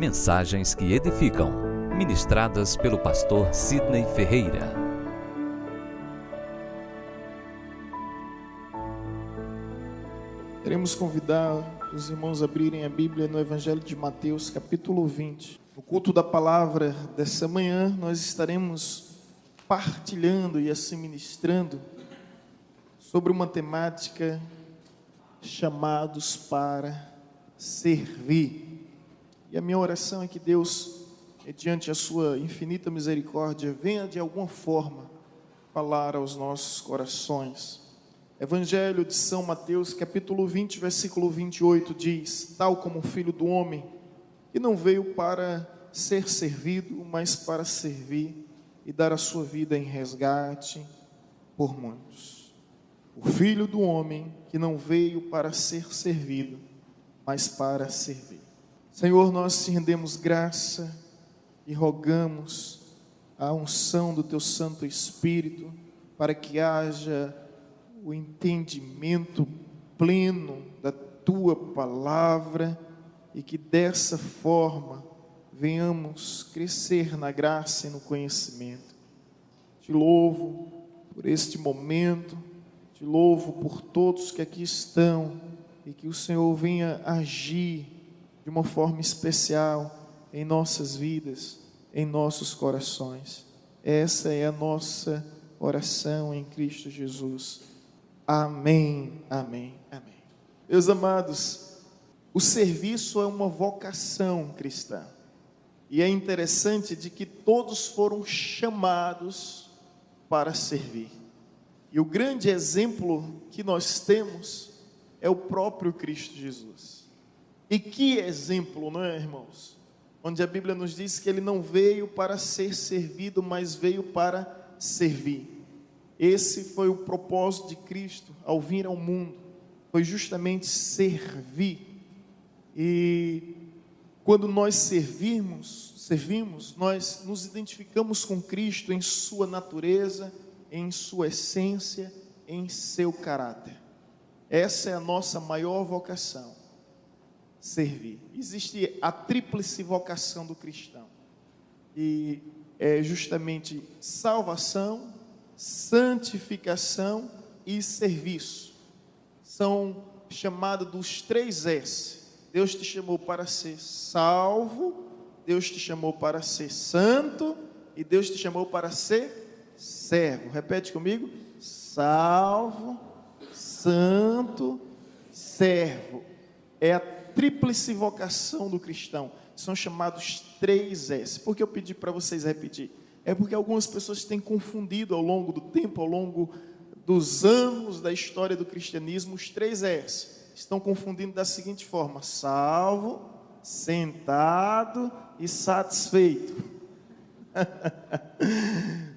Mensagens que edificam, ministradas pelo pastor Sidney Ferreira. Queremos convidar os irmãos a abrirem a Bíblia no Evangelho de Mateus, capítulo 20. No culto da palavra dessa manhã, nós estaremos partilhando e assim ministrando sobre uma temática chamados para servir. E a minha oração é que Deus, mediante a sua infinita misericórdia, venha de alguma forma falar aos nossos corações. Evangelho de São Mateus, capítulo 20, versículo 28 diz: tal como o Filho do Homem, que não veio para ser servido, mas para servir e dar a sua vida em resgate por muitos. O Filho do Homem, que não veio para ser servido, mas para servir. Senhor, nós te rendemos graça e rogamos a unção do Teu Santo Espírito para que haja o entendimento pleno da Tua Palavra e que dessa forma venhamos crescer na graça e no conhecimento. Te louvo por este momento, te louvo por todos que aqui estão e que o Senhor venha agir de uma forma especial em nossas vidas, em nossos corações. Essa é a nossa oração em Cristo Jesus. Amém, amém, amém. Meus amados, o serviço é uma vocação cristã. E é interessante de que todos foram chamados para servir. E o grande exemplo que nós temos é o próprio Cristo Jesus. E que exemplo, não é, irmãos? Onde a Bíblia nos diz que Ele não veio para ser servido, mas veio para servir. Esse foi o propósito de Cristo ao vir ao mundo, foi justamente servir. E quando nós servimos, nós nos identificamos com Cristo em sua natureza, em sua essência, em seu caráter. Essa é a nossa maior vocação, servir. Existe a tríplice vocação do cristão, e é justamente salvação, santificação e serviço. São chamados dos 3 S. Deus te chamou para ser salvo, Deus te chamou para ser santo e Deus te chamou para ser servo. Repete comigo: salvo, santo, servo. É a tríplice vocação do cristão. São chamados 3 S. Por que eu pedi para vocês repetir? É porque algumas pessoas têm confundido ao longo do tempo, ao longo dos anos da história do cristianismo, os 3 S. Estão confundindo da seguinte forma: salvo, sentado e satisfeito.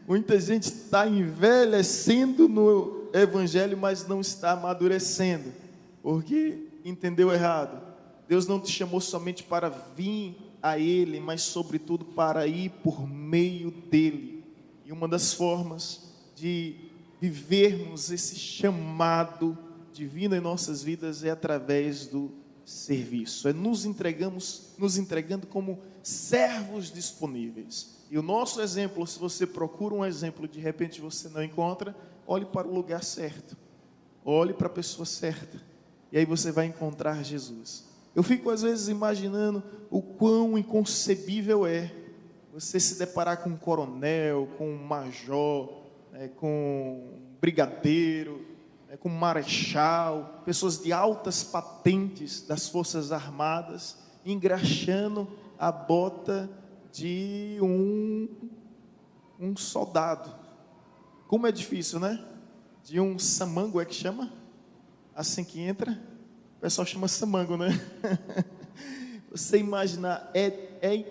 Muita gente está envelhecendo no evangelho, mas não está amadurecendo, porque entendeu errado. Deus não te chamou somente para vir a Ele, mas sobretudo para ir por meio dEle. E uma das formas de vivermos esse chamado divino em nossas vidas é através do serviço. É nos entregando como servos disponíveis. E o nosso exemplo, se você procura um exemplo, de repente você não encontra, olhe para o lugar certo, olhe para a pessoa certa, e aí você vai encontrar Jesus. Eu fico às vezes imaginando o quão inconcebível é você se deparar com um coronel, com um major, com um brigadeiro, com um marechal, pessoas de altas patentes das Forças Armadas, engraxando a bota de um soldado. Como é difícil, né? De um samango, é que chama? Assim que entra, o pessoal chama samango, né? Você imaginar, é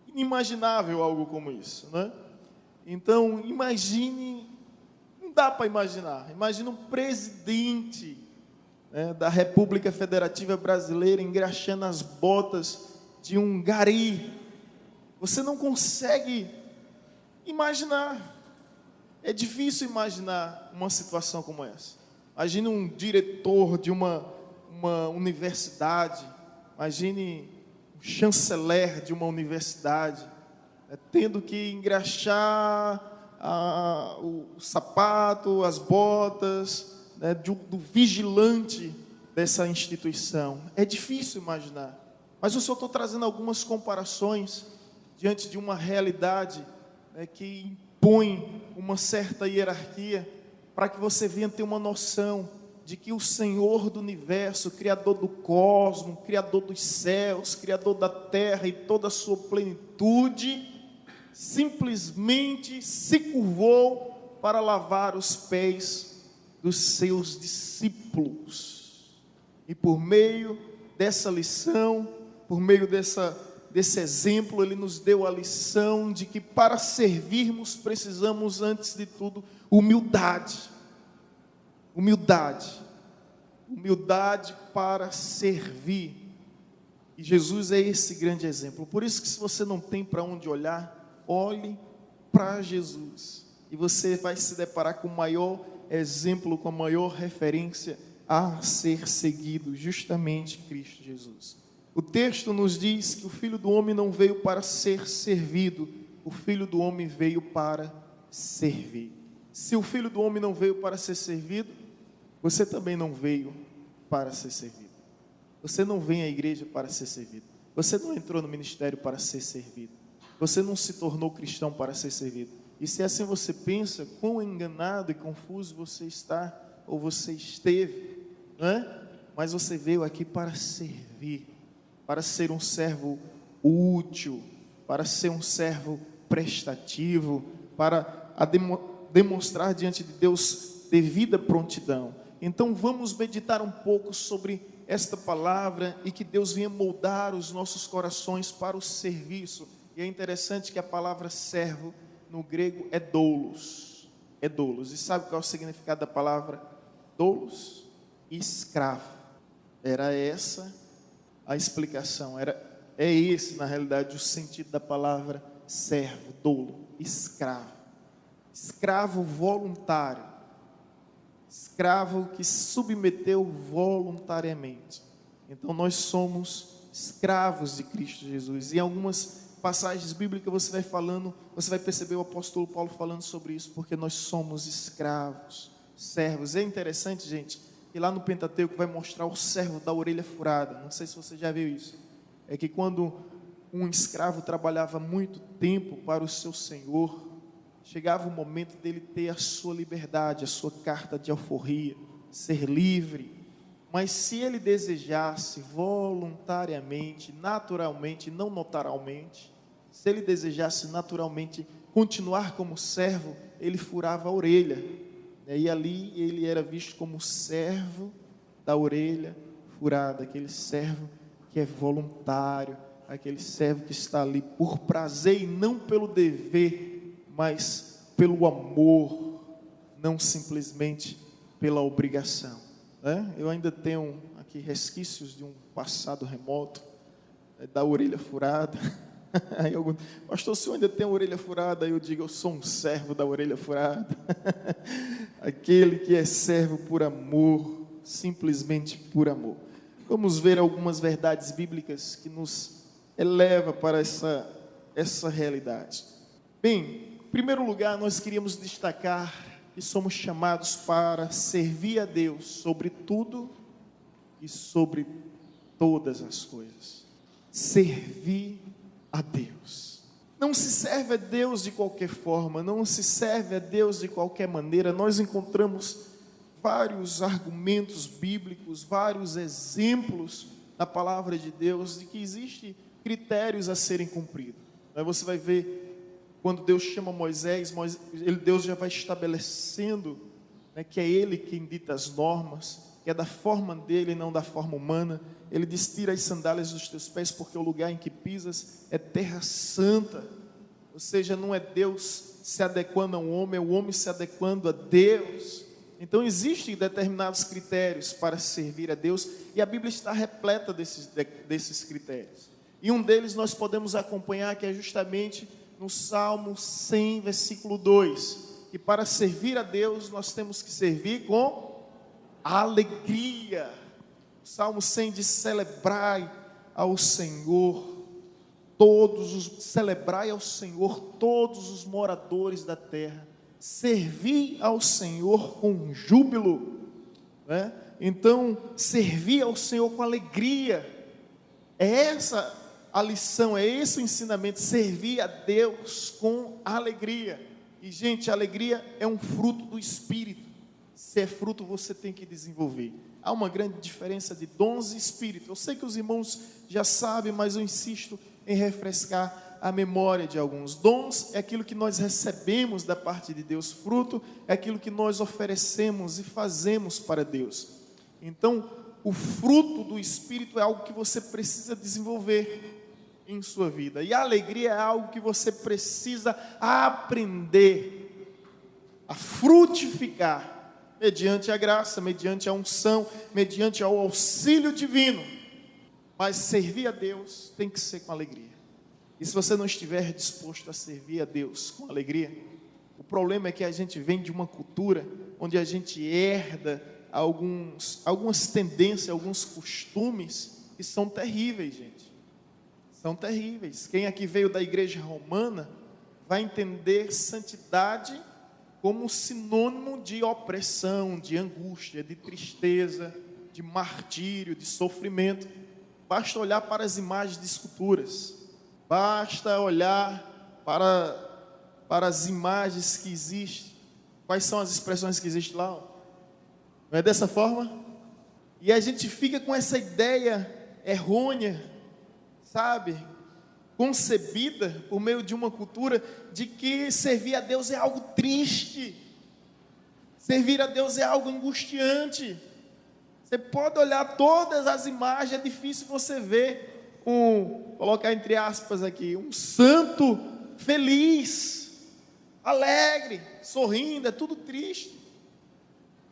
inimaginável algo como isso, né? Então, imagine, não dá para imaginar. Imagina um presidente, né, da República Federativa Brasileira engraxando as botas de um gari. Você não consegue imaginar. É difícil imaginar uma situação como essa. Imagine um diretor de uma universidade, imagine um chanceler de uma universidade, tendo que engraxar o sapato, as botas, do vigilante dessa instituição. É difícil imaginar, mas eu só estou trazendo algumas comparações diante de uma realidade que impõe uma certa hierarquia, para que você venha ter uma noção de que o Senhor do universo, Criador do cosmos, Criador dos céus, Criador da terra e toda a sua plenitude, simplesmente se curvou para lavar os pés dos seus discípulos. E por meio dessa lição, por meio desse exemplo, ele nos deu a lição de que para servirmos precisamos, antes de tudo, humildade para servir. E Jesus é esse grande exemplo. Por isso que, se você não tem para onde olhar, olhe para Jesus, e você vai se deparar com o maior exemplo, com a maior referência a ser seguido, justamente Cristo Jesus. O texto nos diz que o Filho do Homem não veio para ser servido, o Filho do Homem veio para servir. Se o Filho do Homem não veio para ser servido, você também não veio para ser servido. Você não vem à igreja para ser servido. Você não entrou no ministério para ser servido. Você não se tornou cristão para ser servido. E se assim você pensa, quão enganado e confuso você está, ou você esteve, não é? Mas você veio aqui para servir, para ser um servo útil, para ser um servo prestativo, para demonstrar diante de Deus devida prontidão. Então vamos meditar um pouco sobre esta palavra e que Deus venha moldar os nossos corações para o serviço. E é interessante que a palavra servo no grego é doulos. É doulos. E sabe qual é o significado da palavra doulos? Escravo. Era essa a explicação. É esse, na realidade, o sentido da palavra servo, doulo, escravo. Escravo voluntário. Escravo que se submeteu voluntariamente. Então nós somos escravos de Cristo Jesus. Em algumas passagens bíblicas você vai perceber o apóstolo Paulo falando sobre isso, porque nós somos escravos, servos. É interessante, gente, que lá no Pentateuco vai mostrar o servo da orelha furada. Não sei se você já viu isso. É que quando um escravo trabalhava muito tempo para o seu senhor, chegava o momento dele ter a sua liberdade, a sua carta de alforria, ser livre. Mas se ele desejasse voluntariamente, naturalmente, não notarialmente, se ele desejasse naturalmente continuar como servo, ele furava a orelha. E ali ele era visto como servo da orelha furada, aquele servo que é voluntário, aquele servo que está ali por prazer e não pelo dever, mas pelo amor, não simplesmente pela obrigação. Eu ainda tenho aqui resquícios de um passado remoto, da orelha furada. Aí pastor, o senhor ainda tem a orelha furada? Aí eu digo, eu sou um servo da orelha furada. Aquele que é servo por amor, simplesmente por amor. Vamos ver algumas verdades bíblicas que nos eleva para essa realidade. Bem, em primeiro lugar, nós queríamos destacar que somos chamados para servir a Deus sobre tudo e sobre todas as coisas. Servir a Deus. Não se serve a Deus de qualquer forma, não se serve a Deus de qualquer maneira. Nós encontramos vários argumentos bíblicos, vários exemplos na palavra de Deus de que existem critérios a serem cumpridos. Você vai ver quando Deus chama Moisés, Deus já vai estabelecendo, que é Ele quem dita as normas, que é da forma dele e não da forma humana. Ele diz, tira as sandálias dos teus pés, porque o lugar em que pisas é terra santa. Ou seja, não é Deus se adequando a um homem, é o homem se adequando a Deus. Então existem determinados critérios para servir a Deus, e a Bíblia está repleta desses critérios. E um deles nós podemos acompanhar, que é justamente no Salmo 100, versículo 2, que para servir a Deus nós temos que servir com alegria. O Salmo 100 diz, celebrai ao Senhor celebrai ao Senhor todos os moradores da terra, servi ao Senhor com júbilo, né? Então, servir ao Senhor com alegria, é essa a lição, é esse o ensinamento, servir a Deus com alegria. E gente, a alegria é um fruto do Espírito. Se é fruto, você tem que desenvolver. Há uma grande diferença de dons e Espírito. Eu sei que os irmãos já sabem, mas eu insisto em refrescar a memória de alguns. Dons é aquilo que nós recebemos da parte de Deus. Fruto é aquilo que nós oferecemos e fazemos para Deus. Então, o fruto do Espírito é algo que você precisa desenvolver em sua vida. E a alegria é algo que você precisa aprender a frutificar mediante a graça, mediante a unção, mediante ao auxílio divino. Mas servir a Deus tem que ser com alegria. E se você não estiver disposto a servir a Deus com alegria, o problema é que a gente vem de uma cultura onde a gente herda algumas tendências, alguns costumes que são terríveis, gente. São terríveis. Quem aqui veio da igreja romana vai entender santidade como sinônimo de opressão, de angústia, de tristeza, de martírio, de sofrimento. Basta olhar para as imagens de esculturas, basta olhar para as imagens que existem. Quais são as expressões que existem lá? Não é dessa forma? E a gente fica com essa ideia errônea, sabe, concebida por meio de uma cultura de que servir a Deus é algo triste, servir a Deus é algo angustiante. Você pode olhar todas as imagens, é difícil você ver colocar entre aspas aqui, um santo feliz, alegre, sorrindo, é tudo triste,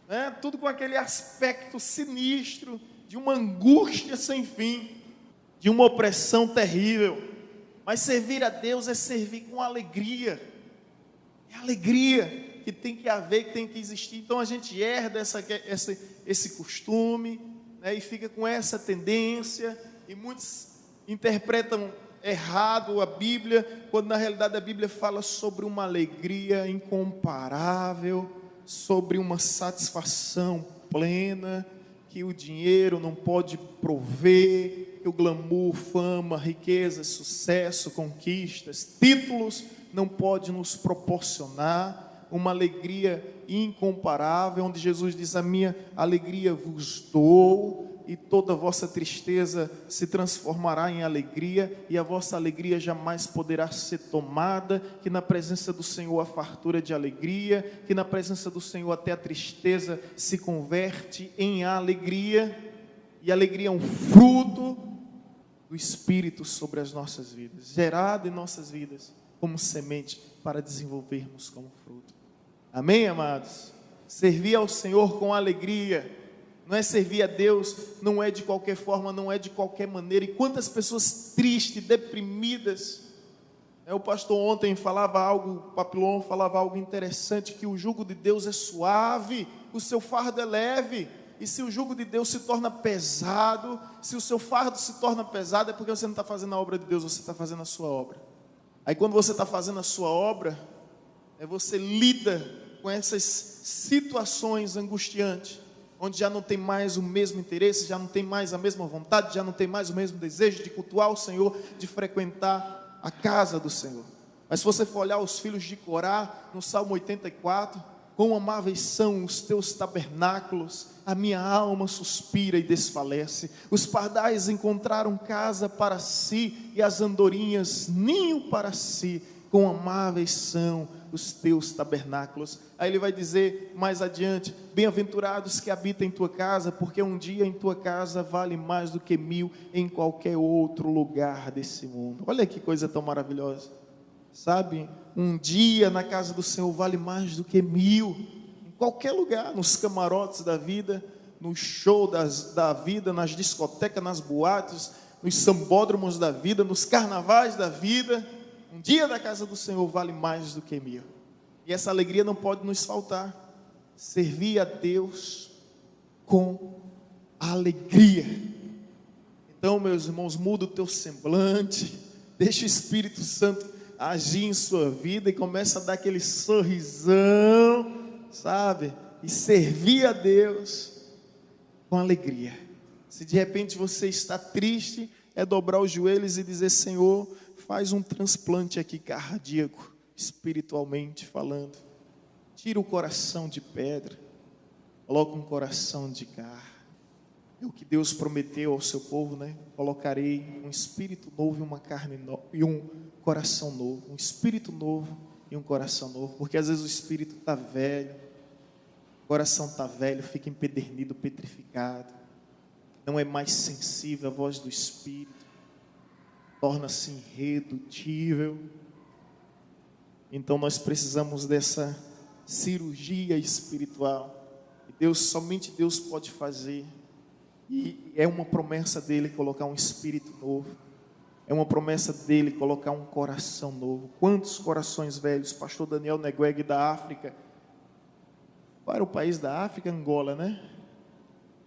né? Tudo com aquele aspecto sinistro, de uma angústia sem fim, de uma opressão terrível. Mas servir a Deus é servir com alegria. É alegria que tem que haver, que tem que existir. Então a gente herda esse costume, né, e fica com essa tendência. E muitos interpretam errado a Bíblia, quando na realidade a Bíblia fala sobre uma alegria incomparável, sobre uma satisfação plena, que o dinheiro não pode prover, que o glamour, fama, riqueza, sucesso, conquistas, títulos não pode nos proporcionar. Uma alegria incomparável, onde Jesus diz: a minha alegria vos dou, e toda a vossa tristeza se transformará em alegria, e a vossa alegria jamais poderá ser tomada, que na presença do Senhor a fartura de alegria, que na presença do Senhor até a tristeza se converte em alegria, e a alegria é um fruto do Espírito sobre as nossas vidas, gerado em nossas vidas como semente para desenvolvermos como fruto. Amém, amados? Servir ao Senhor com alegria, não é servir a Deus, não é de qualquer forma, não é de qualquer maneira. E quantas pessoas tristes, deprimidas. O pastor ontem falava algo, o Papillon falava algo interessante, que o jugo de Deus é suave, o seu fardo é leve. E se o jugo de Deus se torna pesado, se o seu fardo se torna pesado, é porque você não está fazendo a obra de Deus, você está fazendo a sua obra. Aí quando você está fazendo a sua obra, você lida com essas situações angustiantes, onde já não tem mais o mesmo interesse, já não tem mais a mesma vontade, já não tem mais o mesmo desejo de cultuar o Senhor, de frequentar a casa do Senhor. Mas se você for olhar os filhos de Corá, no Salmo 84, quão amáveis são os teus tabernáculos, a minha alma suspira e desfalece. Os pardais encontraram casa para si, e as andorinhas ninho para si, quão amáveis são os teus tabernáculos. Aí ele vai dizer mais adiante: bem-aventurados que habitam em tua casa, porque um dia em tua casa vale mais do que 1000 em qualquer outro lugar desse mundo. Olha que coisa tão maravilhosa, sabe? Um dia na casa do Senhor vale mais do que 1000 em qualquer lugar, nos camarotes da vida, no show da vida, nas discotecas, nas boates, nos sambódromos da vida, nos carnavais da vida. Um dia na casa do Senhor vale mais do que 1000. E essa alegria não pode nos faltar. Servir a Deus com alegria. Então, meus irmãos, muda o teu semblante, Deixa o Espírito Santo agir em sua vida e começa a dar aquele sorrisão, sabe? E servir a Deus com alegria. Se de repente você está triste, é dobrar os joelhos e dizer: Senhor, faz um transplante aqui cardíaco, espiritualmente falando. Tira o coração de pedra, coloca um coração de carne. É o que Deus prometeu ao seu povo, né? Colocarei um espírito novo e uma carne nova, e um coração novo. Um espírito novo e um coração novo. Porque às vezes o espírito está velho, o coração está velho, fica empedernido, petrificado. Não é mais sensível à voz do Espírito. Torna-se irredutível. Então nós precisamos dessa cirurgia espiritual. E somente Deus pode fazer. E é uma promessa dele colocar um espírito novo. É uma promessa dele colocar um coração novo. Quantos corações velhos? Pastor Daniel Negueg da África. Qual era o país da África? Angola, né?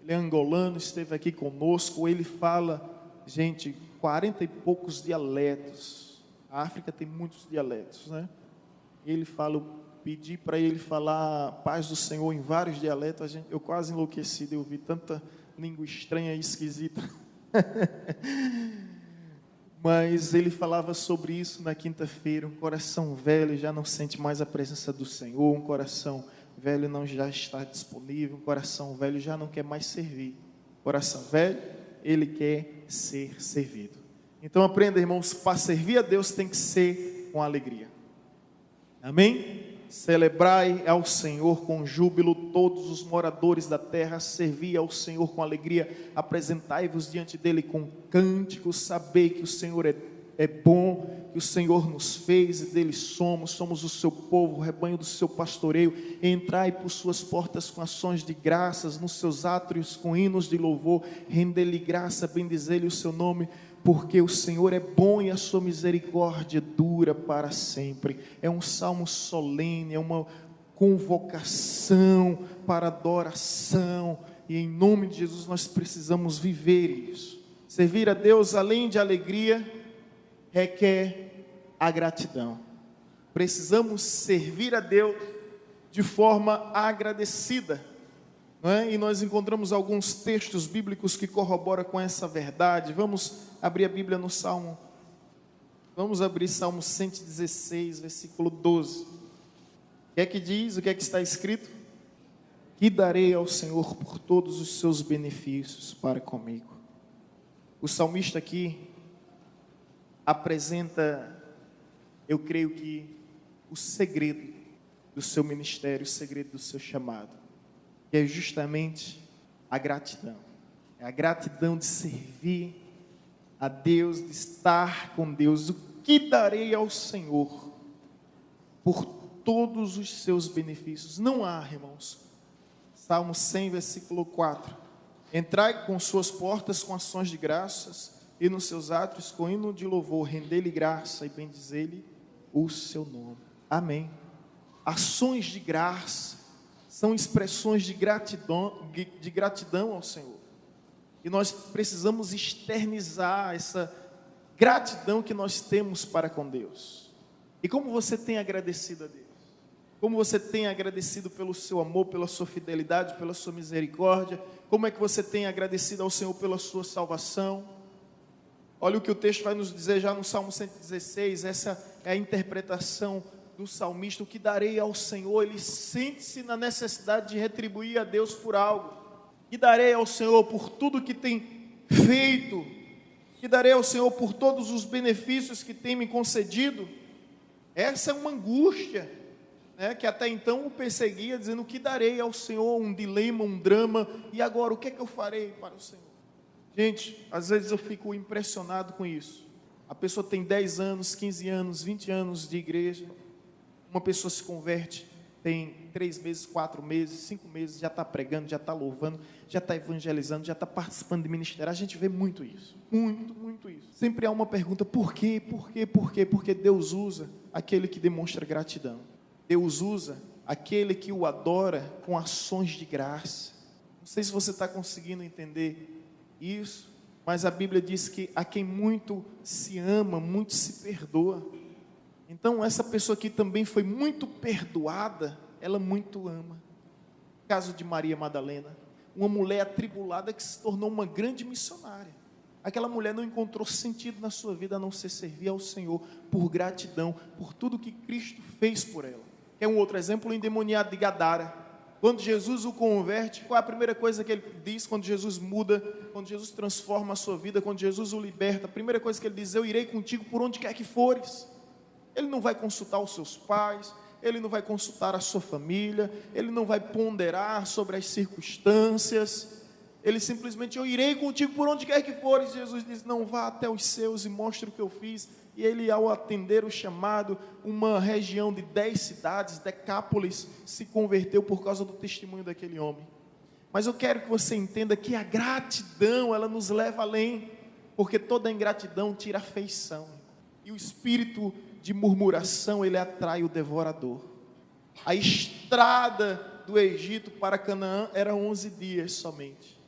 Ele é angolano, esteve aqui conosco. Ele fala, gente, 40 e poucos dialetos. A África tem muitos dialetos, né? Ele fala, eu pedi para ele falar paz do Senhor em vários dialetos. Eu quase enlouqueci de ouvir tanta língua estranha e esquisita. Mas ele falava sobre isso na quinta-feira. Um coração velho já não sente mais a presença do Senhor. Um coração velho não já está disponível. Um coração velho já não quer mais servir. Coração velho, ele quer ser servido. Então aprenda, irmãos, para servir a Deus tem que ser com alegria. Amém? Celebrai ao Senhor com júbilo todos os moradores da terra, servi ao Senhor com alegria, apresentai-vos diante dele com cânticos, sabei que o Senhor é bom, que o Senhor nos fez e dele somos o seu povo, o rebanho do seu pastoreio. Entrai por suas portas com ações de graças, nos seus átrios com hinos de louvor, render-lhe graça, bendizer-lhe o seu nome, porque o Senhor é bom e a sua misericórdia dura para sempre. É um salmo solene, é uma convocação para adoração, e em nome de Jesus nós precisamos viver isso. Servir a Deus, além de alegria, requer a gratidão. Precisamos servir a Deus de forma agradecida. E nós encontramos alguns textos bíblicos que corroboram com essa verdade. Vamos abrir a Bíblia no Salmo. Vamos abrir Salmo 116, versículo 12. O que é que diz? O que é que está escrito? Que darei ao Senhor por todos os seus benefícios para comigo. O salmista aqui apresenta, eu creio que, o segredo do seu ministério, o segredo do seu chamado. Que é justamente a gratidão. É a gratidão de servir a Deus, de estar com Deus. O que darei ao Senhor por todos os seus benefícios? Não há, irmãos. Salmo 100, versículo 4. Entrai com suas portas com ações de graças, e nos seus átrios com hino de louvor, render-lhe graça e bendizer-lhe o seu nome. Amém. Ações de graça são expressões de gratidão ao Senhor. E nós precisamos externizar essa gratidão que nós temos para com Deus. E como você tem agradecido a Deus? Como você tem agradecido pelo seu amor, pela sua fidelidade, pela sua misericórdia? Como é que você tem agradecido ao Senhor pela sua salvação? Olha o que o texto vai nos dizer já no Salmo 116, essa é a interpretação do salmista. O que darei ao Senhor? Ele sente-se na necessidade de retribuir a Deus por algo. Que darei ao Senhor por tudo que tem feito? Que darei ao Senhor por todos os benefícios que tem me concedido? Essa é uma angústia, né, que até então o perseguia, dizendo: o que darei ao Senhor? Um dilema, um drama. E agora, o que é que eu farei para o Senhor? Gente, às vezes eu fico impressionado com isso. A pessoa tem 10 anos, 15 anos, 20 anos de igreja. Uma pessoa se converte, tem 3 meses, 4 meses, 5 meses, já está pregando, já está louvando, já está evangelizando, já está participando de ministério. A gente vê muito isso, muito isso. Sempre há uma pergunta: por quê? Por quê? Por quê? Porque Deus usa aquele que demonstra gratidão. Deus usa aquele que o adora com ações de graça. Não sei se você está conseguindo entender isso, mas a Bíblia diz que a quem muito se ama, muito se perdoa. Então essa pessoa que também foi muito perdoada, ela muito ama. Caso de Maria Madalena, uma mulher atribulada que se tornou uma grande missionária. Aquela mulher não encontrou sentido na sua vida a não ser servir ao Senhor por gratidão, por tudo que Cristo fez por ela. Quer um outro exemplo? O endemoniado de Gadara. Quando Jesus o converte, qual é a primeira coisa que ele diz quando Jesus muda, quando Jesus transforma a sua vida, quando Jesus o liberta? A primeira coisa que ele diz: eu irei contigo por onde quer que fores. Ele não vai consultar os seus pais, ele não vai consultar a sua família, ele não vai ponderar sobre as circunstâncias, ele simplesmente: eu irei contigo por onde quer que fores. Jesus diz: não, vá até os seus e mostre o que eu fiz. E ele, ao atender o chamado, uma região de 10 cidades, Decápolis, se converteu por causa do testemunho daquele homem. Mas eu quero que você entenda que a gratidão, ela nos leva além, porque toda ingratidão tira afeição, e o espírito de murmuração, ele atrai o devorador. A estrada do Egito para Canaã era 11 dias somente.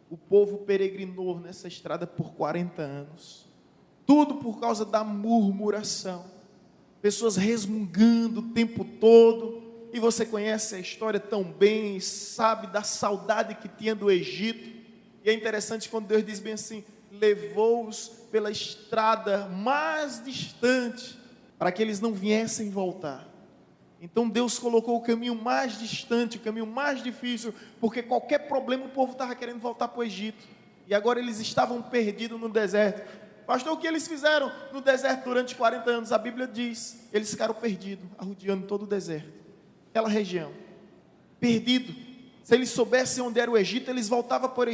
O povo peregrinou nessa estrada por 40 anos. Tudo por causa da murmuração. Pessoas resmungando o tempo todo. E você conhece a história tão bem, sabe da saudade que tinha do Egito. E é interessante quando Deus diz bem assim: levou-os pela estrada mais distante, para que eles não viessem voltar. Então Deus colocou o caminho mais distante, o caminho mais difícil, porque qualquer problema o povo estava querendo voltar para o Egito. E agora eles estavam perdidos no deserto. Pastor, o que eles fizeram no deserto durante 40 anos? A Bíblia diz: eles ficaram perdidos, arrodeando todo o deserto, aquela região, perdido. Se eles soubessem onde era o Egito, eles voltavam para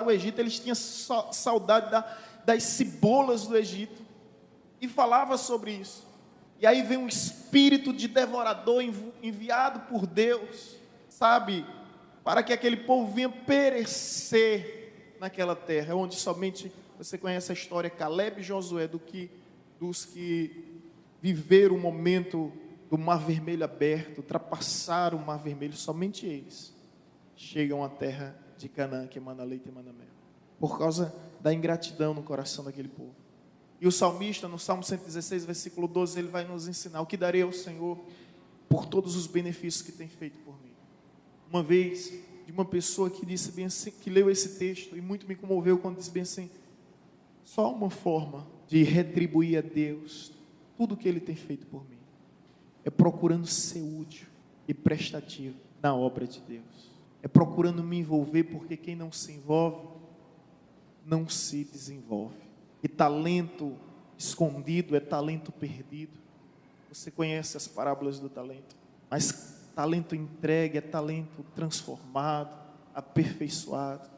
o Egito. Eles tinham saudade das cebolas do Egito, e falava sobre isso. E aí vem um espírito de devorador enviado por Deus, sabe, para que aquele povo venha perecer naquela terra, onde somente, você conhece a história, Caleb e Josué, dos que viveram o momento do Mar Vermelho aberto, ultrapassaram o Mar Vermelho, somente eles chegam à terra de Canaã, que emana leite e emana mel, por causa da ingratidão no coração daquele povo. E o salmista, no Salmo 116, versículo 12, ele vai nos ensinar: o que darei ao Senhor por todos os benefícios que tem feito por mim. Uma vez, de uma pessoa que disse bem assim, que leu esse texto, e muito me comoveu quando disse bem assim: só uma forma de retribuir a Deus tudo o que Ele tem feito por mim é procurando ser útil e prestativo na obra de Deus, é procurando me envolver, porque quem não se envolve, não se desenvolve. E talento escondido é talento perdido. Você conhece as parábolas do talento, mas talento entregue é talento transformado, aperfeiçoado.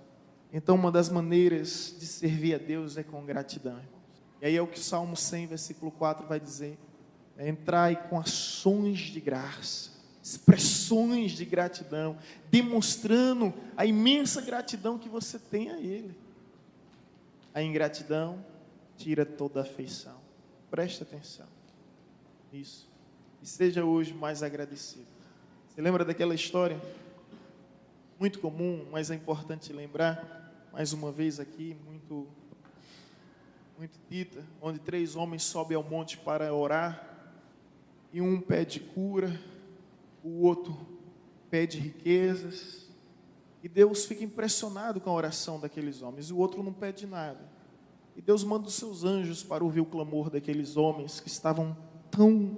Então uma das maneiras de servir a Deus é com gratidão, irmãos. E aí é o que o Salmo 100, versículo 4 vai dizer: entrai com ações de graça, expressões de gratidão, demonstrando a imensa gratidão que você tem a Ele. A ingratidão tira toda a afeição. Preste atenção nisso, e seja hoje mais agradecido. Você lembra daquela história muito comum, mas é importante lembrar mais uma vez aqui, muito dita, onde 3 homens sobem ao monte para orar, e um pede cura, o outro pede riquezas, e Deus fica impressionado com a oração daqueles homens, e o outro não pede nada. E Deus manda os seus anjos para ouvir o clamor daqueles homens que estavam tão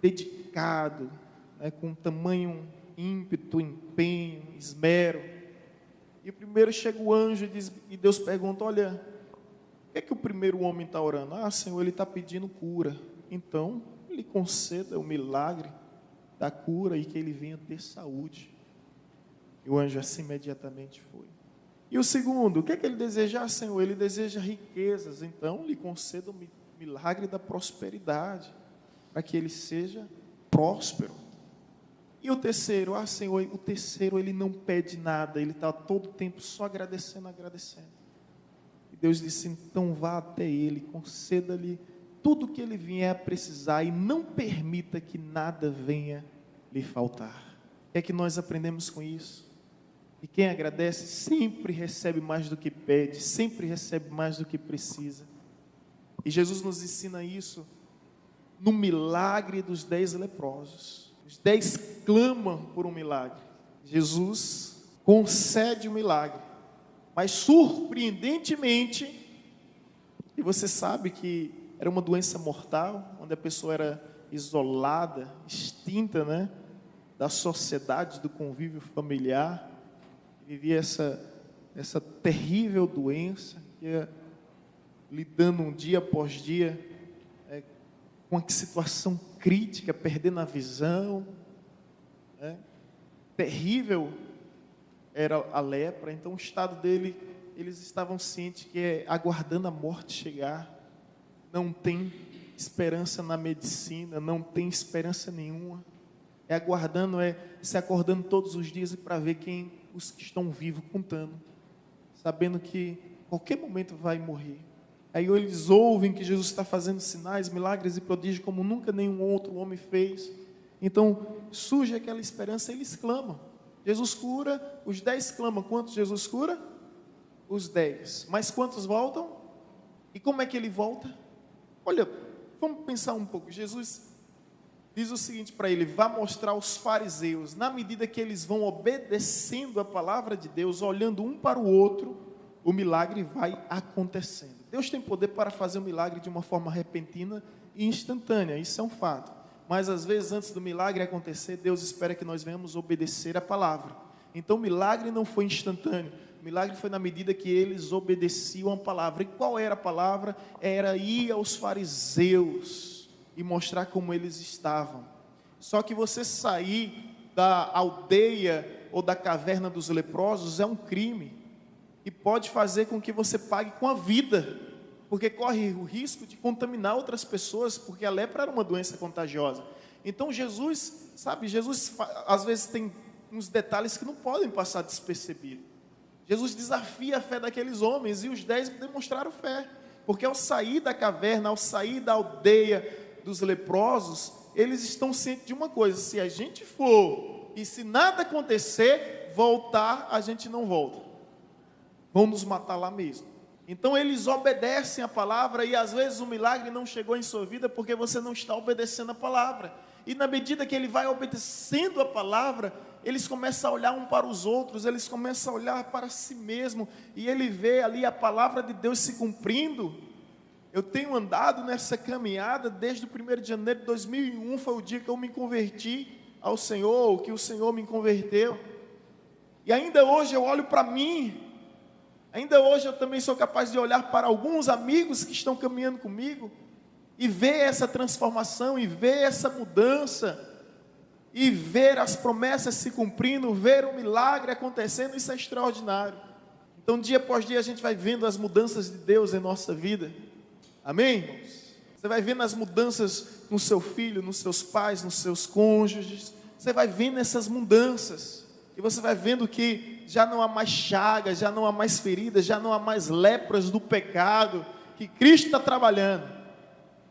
dedicados, com tamanho ímpeto, empenho, esmero. E o primeiro chega o anjo e Deus pergunta: olha, o que é que o primeiro homem está orando? Ah, Senhor, ele está pedindo cura. Então, Ele conceda o milagre da cura e que ele venha ter saúde. E o anjo assim imediatamente foi. E o segundo, o que é que ele deseja? Ah, Senhor, ele deseja riquezas. Então, lhe conceda o milagre da prosperidade, para que ele seja próspero. E o terceiro, ah, Senhor, o terceiro, ele não pede nada, ele está todo o tempo só agradecendo. E Deus disse: então vá até ele, conceda-lhe tudo o que ele vier a precisar, e não permita que nada venha lhe faltar. O que é que nós aprendemos com isso? E quem agradece sempre recebe mais do que pede, sempre recebe mais do que precisa. E Jesus nos ensina isso no milagre dos 10 leprosos. Os 10 clamam por um milagre. Jesus concede o milagre. Mas surpreendentemente, e você sabe que era uma doença mortal, onde a pessoa era isolada, extinta, né, da sociedade, do convívio familiar, vivia essa terrível doença, que ia lidando um dia após dia com uma situação crítica, perdendo a visão, né? Terrível era a lepra. Então o estado dele, eles estavam cientes que é aguardando a morte chegar, não tem esperança na medicina, não tem esperança nenhuma, aguardando, se acordando todos os dias para ver os que estão vivos contando, sabendo que qualquer momento vai morrer. Aí eles ouvem que Jesus está fazendo sinais, milagres e prodígios como nunca nenhum outro homem fez. Então surge aquela esperança, eles clamam. Jesus cura, os 10 clamam. Quantos Jesus cura? Os 10. Mas quantos voltam? E como é que ele volta? Olha, vamos pensar um pouco. Jesus diz o seguinte para ele: vá mostrar aos fariseus. Na medida que eles vão obedecendo a palavra de Deus, olhando um para o outro, o milagre vai acontecendo. Deus tem poder para fazer o milagre de uma forma repentina e instantânea, isso é um fato. Mas às vezes, antes do milagre acontecer, Deus espera que nós venhamos obedecer a palavra. Então o milagre não foi instantâneo, o milagre foi na medida que eles obedeciam a palavra. E qual era a palavra? Era ir aos fariseus e mostrar como eles estavam. Só que você sair da aldeia ou da caverna dos leprosos é um crime, e pode fazer com que você pague com a vida, porque corre o risco de contaminar outras pessoas, porque a lepra era uma doença contagiosa. Então Jesus, às vezes tem uns detalhes que não podem passar despercebidos. Jesus desafia a fé daqueles homens, e os 10 demonstraram fé, porque ao sair da caverna, ao sair da aldeia dos leprosos, eles estão cientes de uma coisa: se a gente for, e se nada acontecer, voltar, a gente não volta, vão nos matar lá mesmo. Então eles obedecem a palavra, e às vezes o milagre não chegou em sua vida porque você não está obedecendo a palavra. E na medida que ele vai obedecendo a palavra, eles começam a olhar um para os outros, eles começam a olhar para si mesmo, e ele vê ali a palavra de Deus se cumprindo. Eu tenho andado nessa caminhada desde o 1º de janeiro de 2001, foi o dia que eu me converti ao Senhor, que o Senhor me converteu. E ainda hoje eu olho para mim, ainda hoje eu também sou capaz de olhar para alguns amigos que estão caminhando comigo, e ver essa transformação, e ver essa mudança, e ver as promessas se cumprindo, ver o milagre acontecendo. Isso é extraordinário. Então dia após dia a gente vai vendo as mudanças de Deus em nossa vida. Amém, irmãos? Você vai vendo as mudanças no seu filho, nos seus pais, nos seus cônjuges. Você vai vendo essas mudanças, e você vai vendo que já não há mais chagas, já não há mais feridas, já não há mais lepras do pecado, que Cristo está trabalhando.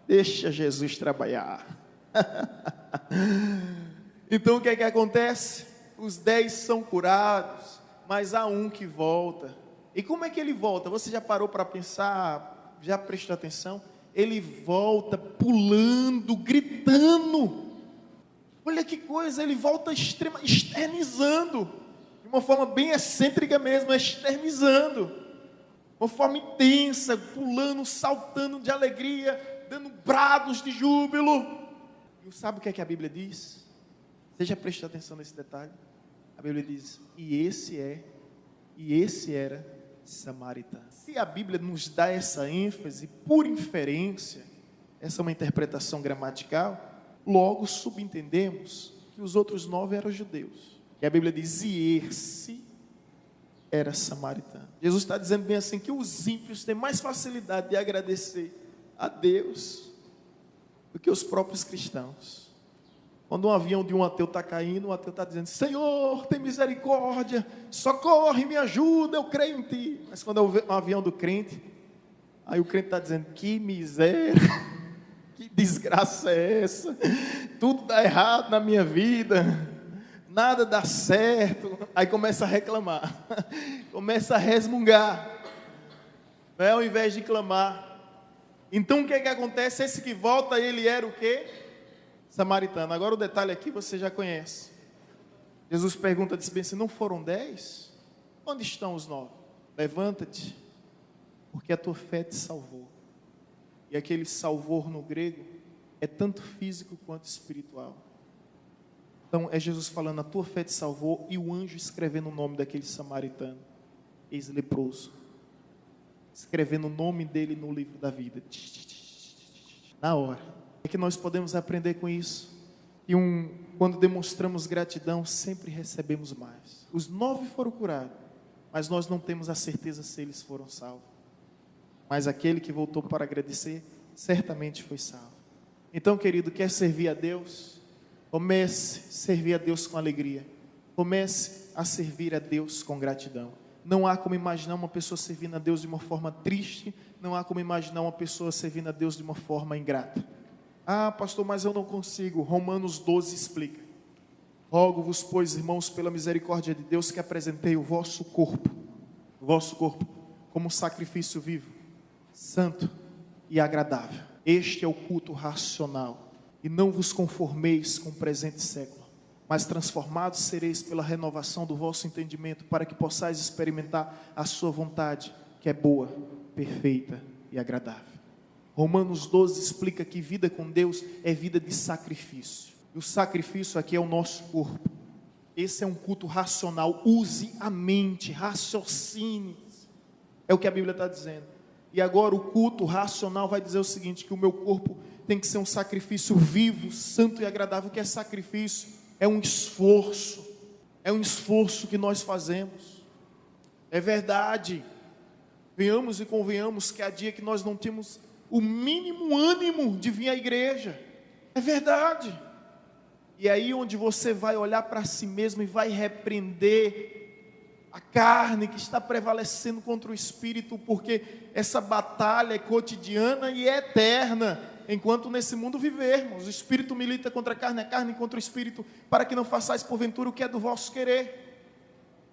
Deixa Jesus trabalhar. Então o que é que acontece? Os 10 são curados, mas há um que volta. E como é que ele volta? Você já parou para pensar? Já prestou atenção? Ele volta pulando, gritando. Olha que coisa, ele volta externizando, de uma forma bem excêntrica mesmo, externizando, uma forma intensa, pulando, saltando de alegria, dando brados de júbilo. E sabe o que é que a Bíblia diz? Você já prestou atenção nesse detalhe? A Bíblia diz: e esse era samaritano. Se a Bíblia nos dá essa ênfase, por inferência, essa é uma interpretação gramatical, logo subentendemos que os outros 9 eram judeus. E a Bíblia diz: e esse era samaritano. Jesus está dizendo bem assim, que os ímpios têm mais facilidade de agradecer a Deus do que os próprios cristãos. Quando um avião de um ateu está caindo, o ateu está dizendo: Senhor, tem misericórdia, socorre, me ajuda, eu creio em Ti. Mas quando é um avião do crente, aí o crente está dizendo: que miséria, que desgraça é essa? Tudo dá errado na minha vida, nada dá certo, aí começa a reclamar, começa a resmungar, né, ao invés de clamar. Então o que acontece? Esse que volta, ele era o quê? Samaritano. Agora o detalhe aqui você já conhece. Jesus pergunta, diz bem, se não foram 10? Onde estão os 9? Levanta-te, porque a tua fé te salvou. E aquele salvor no grego é tanto físico quanto espiritual. Então é Jesus falando, a tua fé te salvou, e o anjo escrevendo o nome daquele samaritano, ex-leproso, escrevendo o nome dele no livro da vida, na hora. É que nós podemos aprender com isso, e quando demonstramos gratidão, sempre recebemos mais. Os 9 foram curados, mas nós não temos a certeza se eles foram salvos. Mas aquele que voltou para agradecer, certamente foi salvo. Então, querido, quer servir a Deus? Comece a servir a Deus com alegria. Comece a servir a Deus com gratidão. Não há como imaginar uma pessoa servindo a Deus de uma forma triste. Não há como imaginar uma pessoa servindo a Deus de uma forma ingrata. Ah, pastor, mas eu não consigo. Romanos 12 explica. Rogo-vos, pois, irmãos, pela misericórdia de Deus, que apresentei o vosso corpo como sacrifício vivo, santo e agradável. Este é o culto racional. E não vos conformeis com o presente século, mas transformados sereis pela renovação do vosso entendimento, para que possais experimentar a sua vontade, que é boa, perfeita e agradável. Romanos 12 explica que vida com Deus é vida de sacrifício. E o sacrifício aqui é o nosso corpo. Esse é um culto racional. Use a mente, raciocine. É o que a Bíblia está dizendo. E agora o culto racional vai dizer o seguinte, que o meu corpo tem que ser um sacrifício vivo, santo e agradável. O que é sacrifício? É um esforço que nós fazemos. É verdade, venhamos e convenhamos que há dia que nós não temos o mínimo ânimo de vir à igreja. É verdade. E aí onde você vai olhar para si mesmo e vai repreender a carne que está prevalecendo contra o espírito, porque essa batalha é cotidiana e é eterna, enquanto nesse mundo vivermos. O espírito milita contra a carne contra o espírito, para que não façais porventura o que é do vosso querer.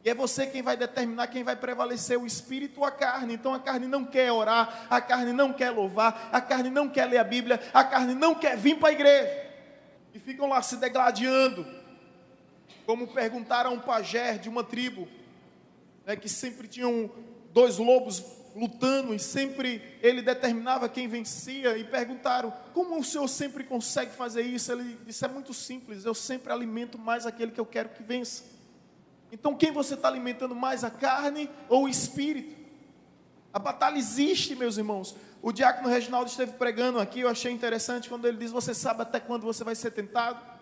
E é você quem vai determinar quem vai prevalecer, o espírito ou a carne. Então a carne não quer orar, a carne não quer louvar, a carne não quer ler a Bíblia, a carne não quer vir para a igreja. E ficam lá se degladiando, como perguntaram a um pajé de uma tribo, que sempre tinham 2 lobos lutando, e sempre ele determinava quem vencia, e perguntaram, como o senhor sempre consegue fazer isso? Ele disse, é muito simples, eu sempre alimento mais aquele que eu quero que vença. Então quem você está alimentando mais, a carne ou o espírito? A batalha existe, meus irmãos. O diácono Reginaldo esteve pregando aqui, eu achei interessante quando ele diz, você sabe até quando você vai ser tentado?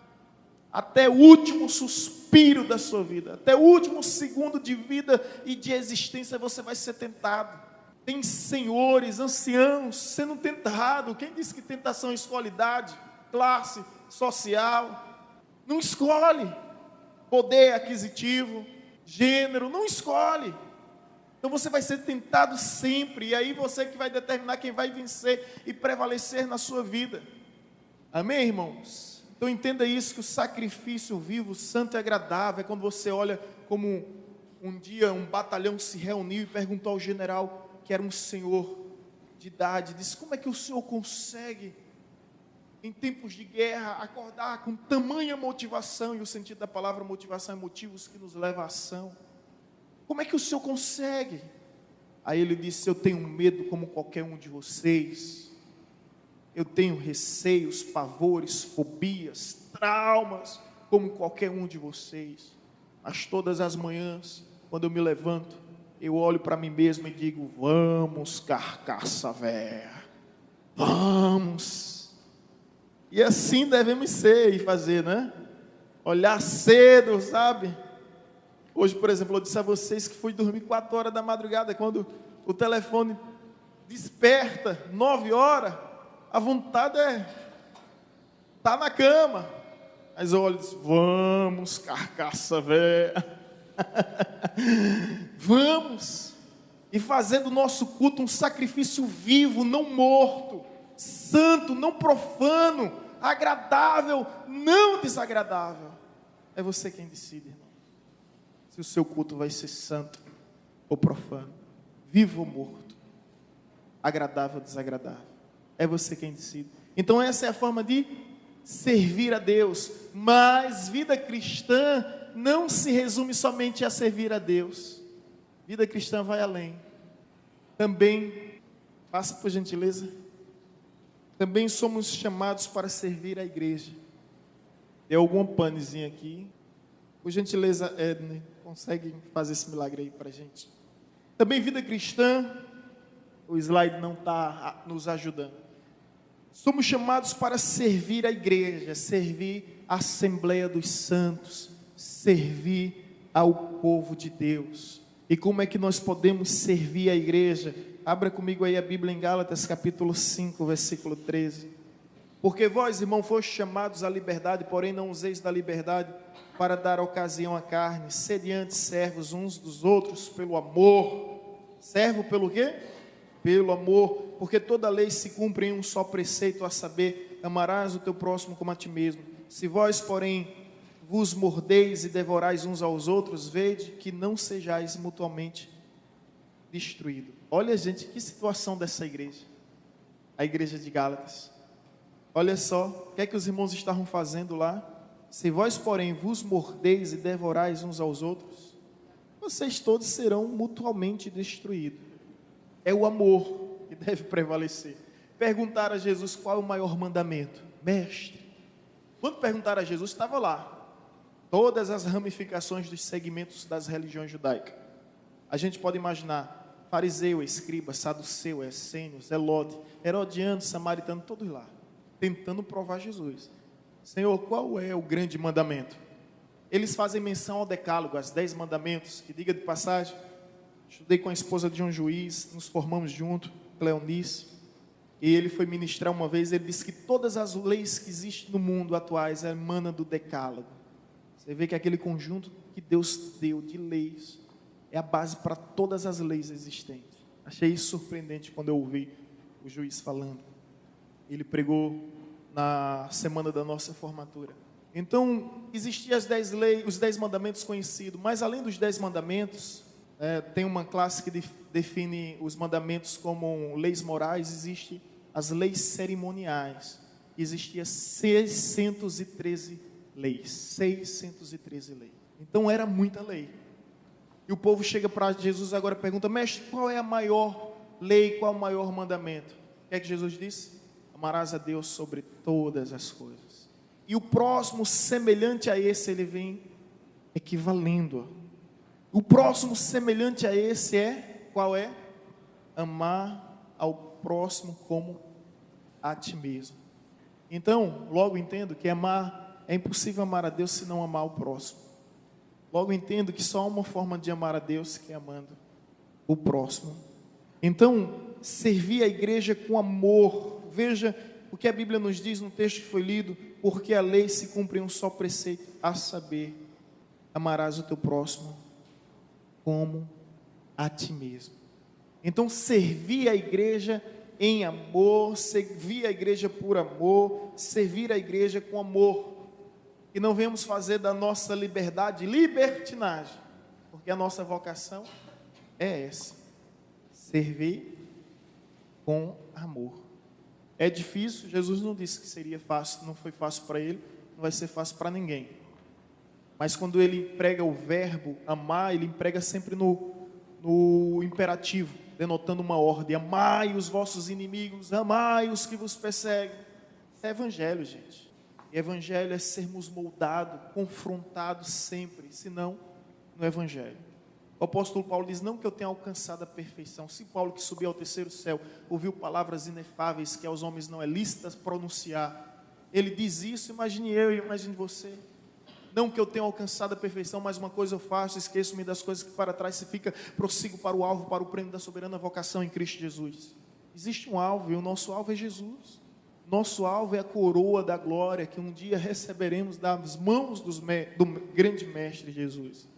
Até o último suspiro da sua vida, até o último segundo de vida e de existência você vai ser tentado. Tem senhores, anciãos sendo tentados. Quem disse que tentação escolhe idade, classe, social? Não escolhe. Poder aquisitivo, gênero, não escolhe. Então você vai ser tentado sempre, e aí você que vai determinar quem vai vencer e prevalecer na sua vida. Amém, irmãos? Então entenda isso, que o sacrifício vivo, santo e agradável, é quando você olha como um dia um batalhão se reuniu e perguntou ao general, que era um senhor de idade, disse, como é que o senhor consegue, em tempos de guerra, acordar com tamanha motivação? E o sentido da palavra motivação é motivos que nos levam à ação. Como é que o senhor consegue? Aí ele disse, eu tenho medo como qualquer um de vocês. Eu tenho receios, pavores, fobias, traumas, como qualquer um de vocês. Mas todas as manhãs, quando eu me levanto, eu olho para mim mesmo e digo, vamos, carcaça véia, vamos. E assim devemos ser e fazer, né? Olhar cedo, sabe? Hoje, por exemplo, eu disse a vocês que fui dormir 4 horas da madrugada, quando o telefone desperta 9 horas, a vontade é estar na cama. Mas eu olho e digo, vamos, carcaça véia, vamos. E fazer do nosso culto um sacrifício vivo, não morto, santo, não profano, agradável, não desagradável. É você quem decide, irmão. Se o seu culto vai ser santo ou profano, vivo ou morto, agradável ou desagradável. É você quem decide. Então essa é a forma de servir a Deus. Mas vida cristã não se resume somente a servir a Deus. Vida cristã vai além. Também, passa por gentileza, também somos chamados para servir a igreja. Tem algum panezinho aqui? Por gentileza, Edney, consegue fazer esse milagre aí para a gente? Também vida cristã, o slide não está nos ajudando. Somos chamados para servir a igreja, servir a Assembleia dos Santos, servir ao povo de Deus. E como é que nós podemos servir a igreja? Abra comigo aí a Bíblia em Gálatas capítulo 5, versículo 13. Porque vós, irmão, fostes chamados à liberdade, porém não useis da liberdade para dar ocasião à carne. Sede antes servos uns dos outros pelo amor. Servo pelo quê? Pelo amor. Porque toda a lei se cumpre em um só preceito, a saber, amarás o teu próximo como a ti mesmo. Se vós, porém, vos mordeis e devorais uns aos outros, vede que não sejais mutuamente destruídos. Olha, gente, que situação dessa igreja. A igreja de Gálatas. Olha só, o que é que os irmãos estavam fazendo lá? Se vós, porém, vos mordeis e devorais uns aos outros, vocês todos serão mutuamente destruídos. É o amor que deve prevalecer. Perguntaram a Jesus qual é o maior mandamento. Mestre, quando perguntaram a Jesus, estava lá todas as ramificações dos segmentos das religiões judaicas. A gente pode imaginar fariseu, escriba, saduceu, essênio, zelote, herodiano, samaritano, todos lá, tentando provar Jesus. Senhor, qual é o grande mandamento? Eles fazem menção ao decálogo, aos 10 mandamentos, que, diga de passagem, estudei com a esposa de um juiz, nos formamos junto, Cleonice, e ele foi ministrar uma vez, ele disse que todas as leis que existem no mundo atuais emanam do decálogo. Você vê que aquele conjunto que Deus deu de leis é a base para todas as leis existentes. Achei isso surpreendente quando eu ouvi o juiz falando. Ele pregou na semana da nossa formatura. Então, existiam as 10 leis, os 10 mandamentos conhecidos, mas além dos 10 mandamentos, tem uma classe que define os mandamentos como leis morais, existem as leis cerimoniais. Existia 613 leis. 613 leis. Então era muita lei. E o povo chega para Jesus agora e pergunta: mestre, qual é a maior lei, qual é o maior mandamento? O que é que Jesus disse? Amarás a Deus sobre todas as coisas. E o próximo semelhante a esse, ele vem equivalendo. O próximo semelhante a esse qual é? Amar ao próximo como a ti mesmo. Então, logo entendo que é impossível amar a Deus se não amar o próximo. Logo entendo que só há uma forma de amar a Deus, que é amando o próximo. Então, servir a igreja com amor. Veja o que a Bíblia nos diz no texto que foi lido: porque a lei se cumpre em um só preceito, a saber, amarás o teu próximo como a ti mesmo. Então, servir a igreja em amor, servir a igreja por amor, servir a igreja com amor. E não venhamos fazer da nossa liberdade libertinagem, porque a nossa vocação é essa: servir com amor. É difícil, Jesus não disse que seria fácil, não foi fácil para ele, não vai ser fácil para ninguém. Mas quando ele emprega o verbo amar, ele emprega sempre no imperativo, denotando uma ordem: amai os vossos inimigos, amai os que vos perseguem. Isso é evangelho, gente. E evangelho é sermos moldados, confrontados sempre, senão no evangelho. O apóstolo Paulo diz: não que eu tenha alcançado a perfeição. Se Paulo, que subiu ao terceiro céu, ouviu palavras inefáveis que aos homens não é lícitas pronunciar, ele diz isso, imagine eu e imagine você. Não que eu tenha alcançado a perfeição, mas uma coisa eu faço: esqueço-me das coisas que para trás se fica, prossigo para o alvo, para o prêmio da soberana vocação em Cristo Jesus. Existe um alvo, e o nosso alvo é Jesus. Nosso alvo é a coroa da glória que um dia receberemos das mãos do grande mestre Jesus.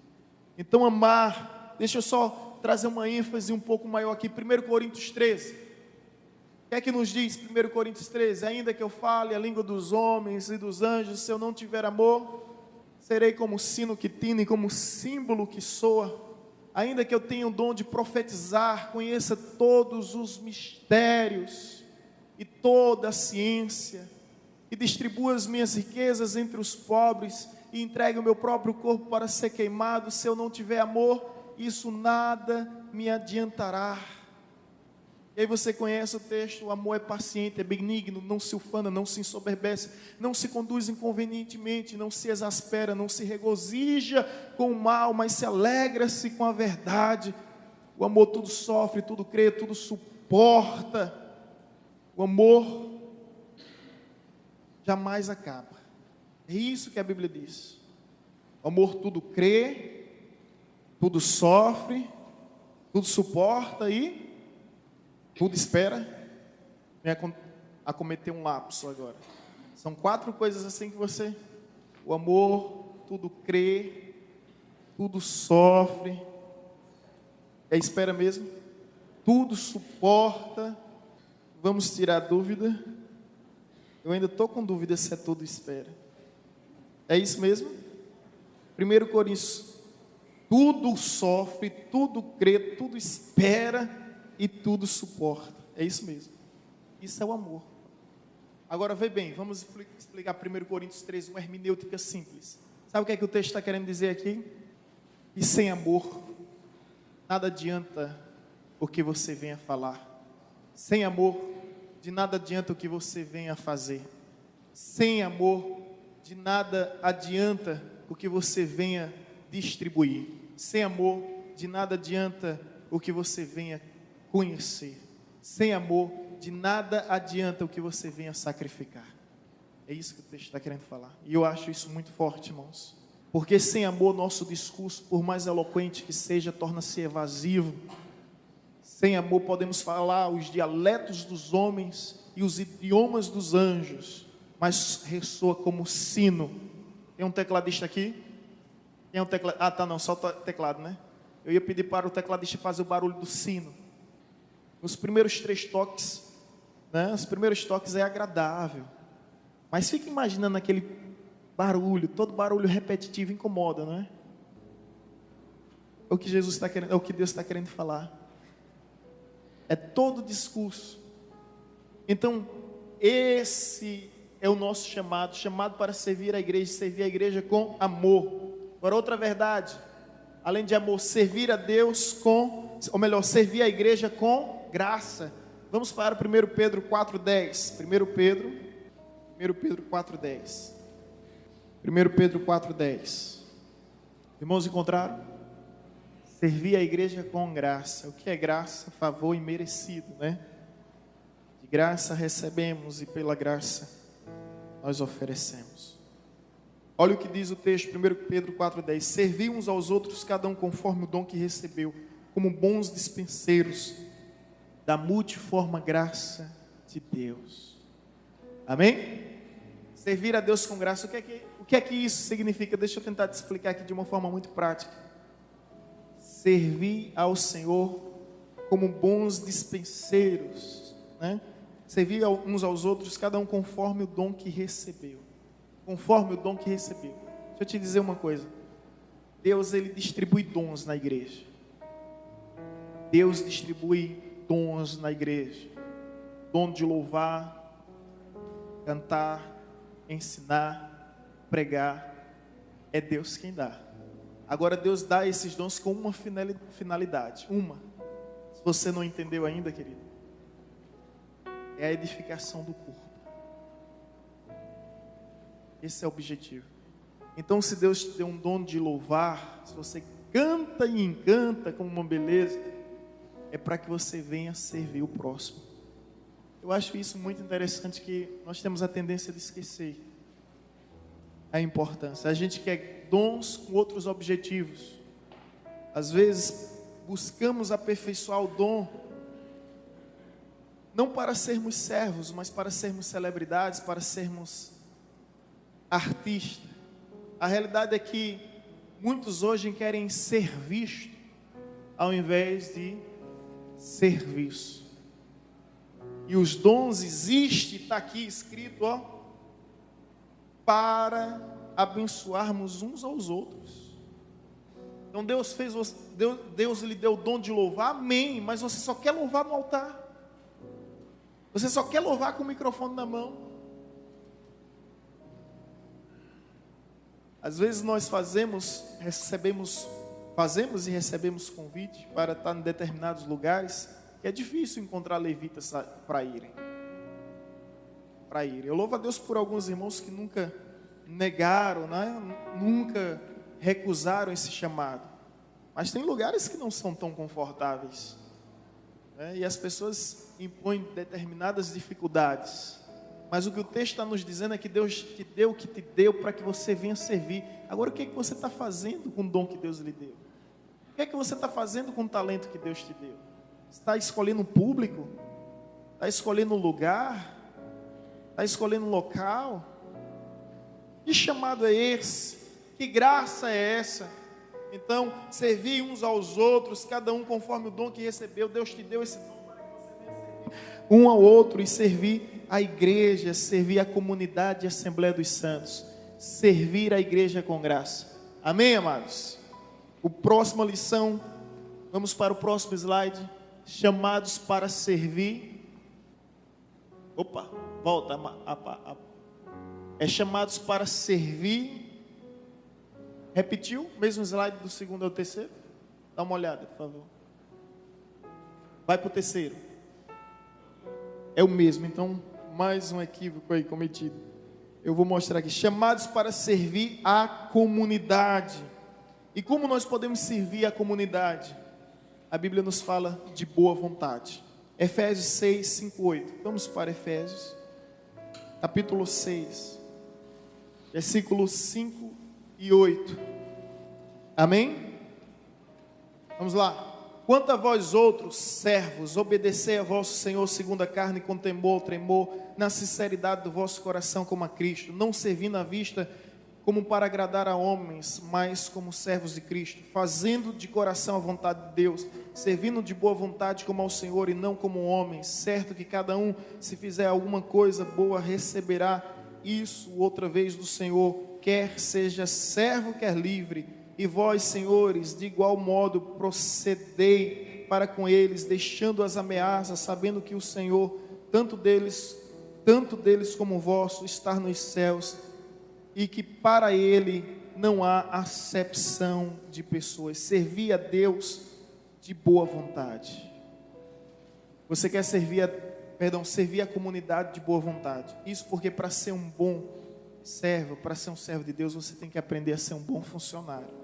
Então, amar, deixa eu só trazer uma ênfase um pouco maior aqui. 1 Coríntios 13. O que é que nos diz 1 Coríntios 13? Ainda que eu fale a língua dos homens e dos anjos, se eu não tiver amor, Serei como sino que tine, como símbolo que soa. Ainda que eu tenha o dom de profetizar, conheça todos os mistérios e toda a ciência, e distribua as minhas riquezas entre os pobres, e entregue o meu próprio corpo para ser queimado, se eu não tiver amor, isso nada me adiantará. E aí você conhece o texto: o amor é paciente, é benigno, não se ufana, não se ensoberbece, não se conduz inconvenientemente, não se exaspera, não se regozija com o mal, mas se alegra-se com a verdade. O amor tudo sofre, tudo crê, tudo suporta. O amor jamais acaba. É isso que a Bíblia diz. O amor tudo crê, tudo sofre, tudo suporta e tudo espera. Me acometeu um lapso agora. São 4 coisas assim que você... O amor tudo crê, tudo sofre, é espera mesmo, tudo suporta. Vamos tirar a dúvida. Eu ainda estou com dúvida se é tudo espera. É isso mesmo? 1 Coríntios: tudo sofre, tudo crê, tudo espera e tudo suporta. É isso mesmo. Isso é o amor. Agora vê bem, vamos explicar 1 Coríntios 3, uma hermenêutica simples. Sabe o que é que o texto está querendo dizer aqui? E sem amor, nada adianta o que você venha falar. Sem amor, de nada adianta o que você venha fazer. Sem amor, de nada adianta o que você venha distribuir. Sem amor, de nada adianta o que você venha conhecer. Sem amor, de nada adianta o que você venha sacrificar. É isso que o texto está querendo falar. E eu acho isso muito forte, irmãos. Porque sem amor, nosso discurso, por mais eloquente que seja, torna-se evasivo. Sem amor, podemos falar os dialetos dos homens e os idiomas dos anjos, mas ressoa como sino. Tem um tecladista aqui? Tem um teclado? Ah, tá, não, só teclado, né? Eu ia pedir para o tecladista fazer o barulho do sino. Nos primeiros 3 toques, né? Os primeiros toques é agradável. Mas fica imaginando aquele barulho, todo barulho repetitivo incomoda, não é? É o que Jesus está querendo, é o que Deus está querendo falar. É todo discurso. Então, esse é o nosso chamado para servir a igreja com amor. Agora, outra verdade, além de amor, servir a Deus servir a igreja com graça. Vamos para 1 Pedro 4,10. 1 Pedro 4,10. 1 Pedro 4,10. Irmãos, encontraram? Servir a igreja com graça. O que é graça? Favor imerecido, né? De graça recebemos e pela graça nós oferecemos. Olha o que diz o texto, 1 Pedro 4,10. Servi uns aos outros, cada um conforme o dom que recebeu, como bons dispenseiros da multiforme graça de Deus. Amém? Servir a Deus com graça. O que é que isso significa? Deixa eu tentar te explicar aqui de uma forma muito prática. Servir ao Senhor como bons dispenseiros, né? Servir uns aos outros, cada um conforme o dom que recebeu. Conforme o dom que recebeu. Deixa eu te dizer uma coisa. Deus, Ele distribui dons na igreja. Deus distribui dons na igreja. Dom de louvar, cantar, ensinar, pregar. É Deus quem dá. Agora Deus dá esses dons com uma finalidade. Se você não entendeu ainda, querido, é a edificação do corpo. Esse é o objetivo. Então, se Deus te deu um dom de louvar, se você canta e encanta como uma beleza, é para que você venha servir o próximo. Eu acho isso muito interessante, que nós temos a tendência de esquecer a importância. A gente quer dons com outros objetivos. Às vezes buscamos aperfeiçoar o dom não para sermos servos, mas para sermos celebridades, para sermos artistas. A realidade é que muitos hoje querem ser vistos ao invés de serviço. E os dons existem, está aqui escrito, para abençoarmos uns aos outros. Então Deus lhe deu o dom de louvar, amém, mas você só quer louvar no altar. Você só quer louvar com o microfone na mão. Às vezes nós fazemos e recebemos convite para estar em determinados lugares, que é difícil encontrar levitas para irem. Eu louvo a Deus por alguns irmãos que nunca negaram, né? Nunca recusaram esse chamado. Mas tem lugares que não são tão confortáveis, né? E as pessoas impõem determinadas dificuldades. Mas o que o texto está nos dizendo é que Deus te deu o que te deu para que você venha servir. Agora, o que é que você está fazendo com o dom que Deus lhe deu? O que é que você está fazendo com o talento que Deus te deu? Está escolhendo um público? Está escolhendo um lugar? Está escolhendo um local? Que chamado é esse? Que graça é essa? Então, servir uns aos outros, cada um conforme o dom que recebeu. Deus te deu esse dom para que você venha servir um ao outro e servir a igreja, servir a comunidade e a Assembleia dos Santos. Servir a igreja com graça. Amém, amados? Próxima lição, vamos para o próximo slide. Chamados para servir. Opa, volta. Chamados para servir. Repetiu? Mesmo slide do segundo ao terceiro? Dá uma olhada, por favor. Vai para o terceiro. É o mesmo, então mais um equívoco aí cometido. Eu vou mostrar aqui. Chamados para servir a comunidade. E como nós podemos servir a comunidade? A Bíblia nos fala de boa vontade. Efésios 6, 5, 8. Vamos para Efésios, capítulo 6, versículos 5 e 8. Amém? Vamos lá. Quanto a vós outros, servos, obedecei a vosso Senhor segundo a carne, com temor, tremor, na sinceridade do vosso coração como a Cristo, não servindo à vista como para agradar a homens, mas como servos de Cristo, fazendo de coração a vontade de Deus, servindo de boa vontade como ao Senhor e não como homens, certo que cada um, se fizer alguma coisa boa, receberá isso outra vez do Senhor, quer seja servo, quer livre. E vós, senhores, de igual modo procedei para com eles, deixando as ameaças, sabendo que o Senhor, tanto deles como o vosso, está nos céus, e que para Ele não há acepção de pessoas. Servir a Deus de boa vontade. Você quer servir a comunidade de boa vontade. Isso porque para ser um bom servo, para ser um servo de Deus, você tem que aprender a ser um bom funcionário.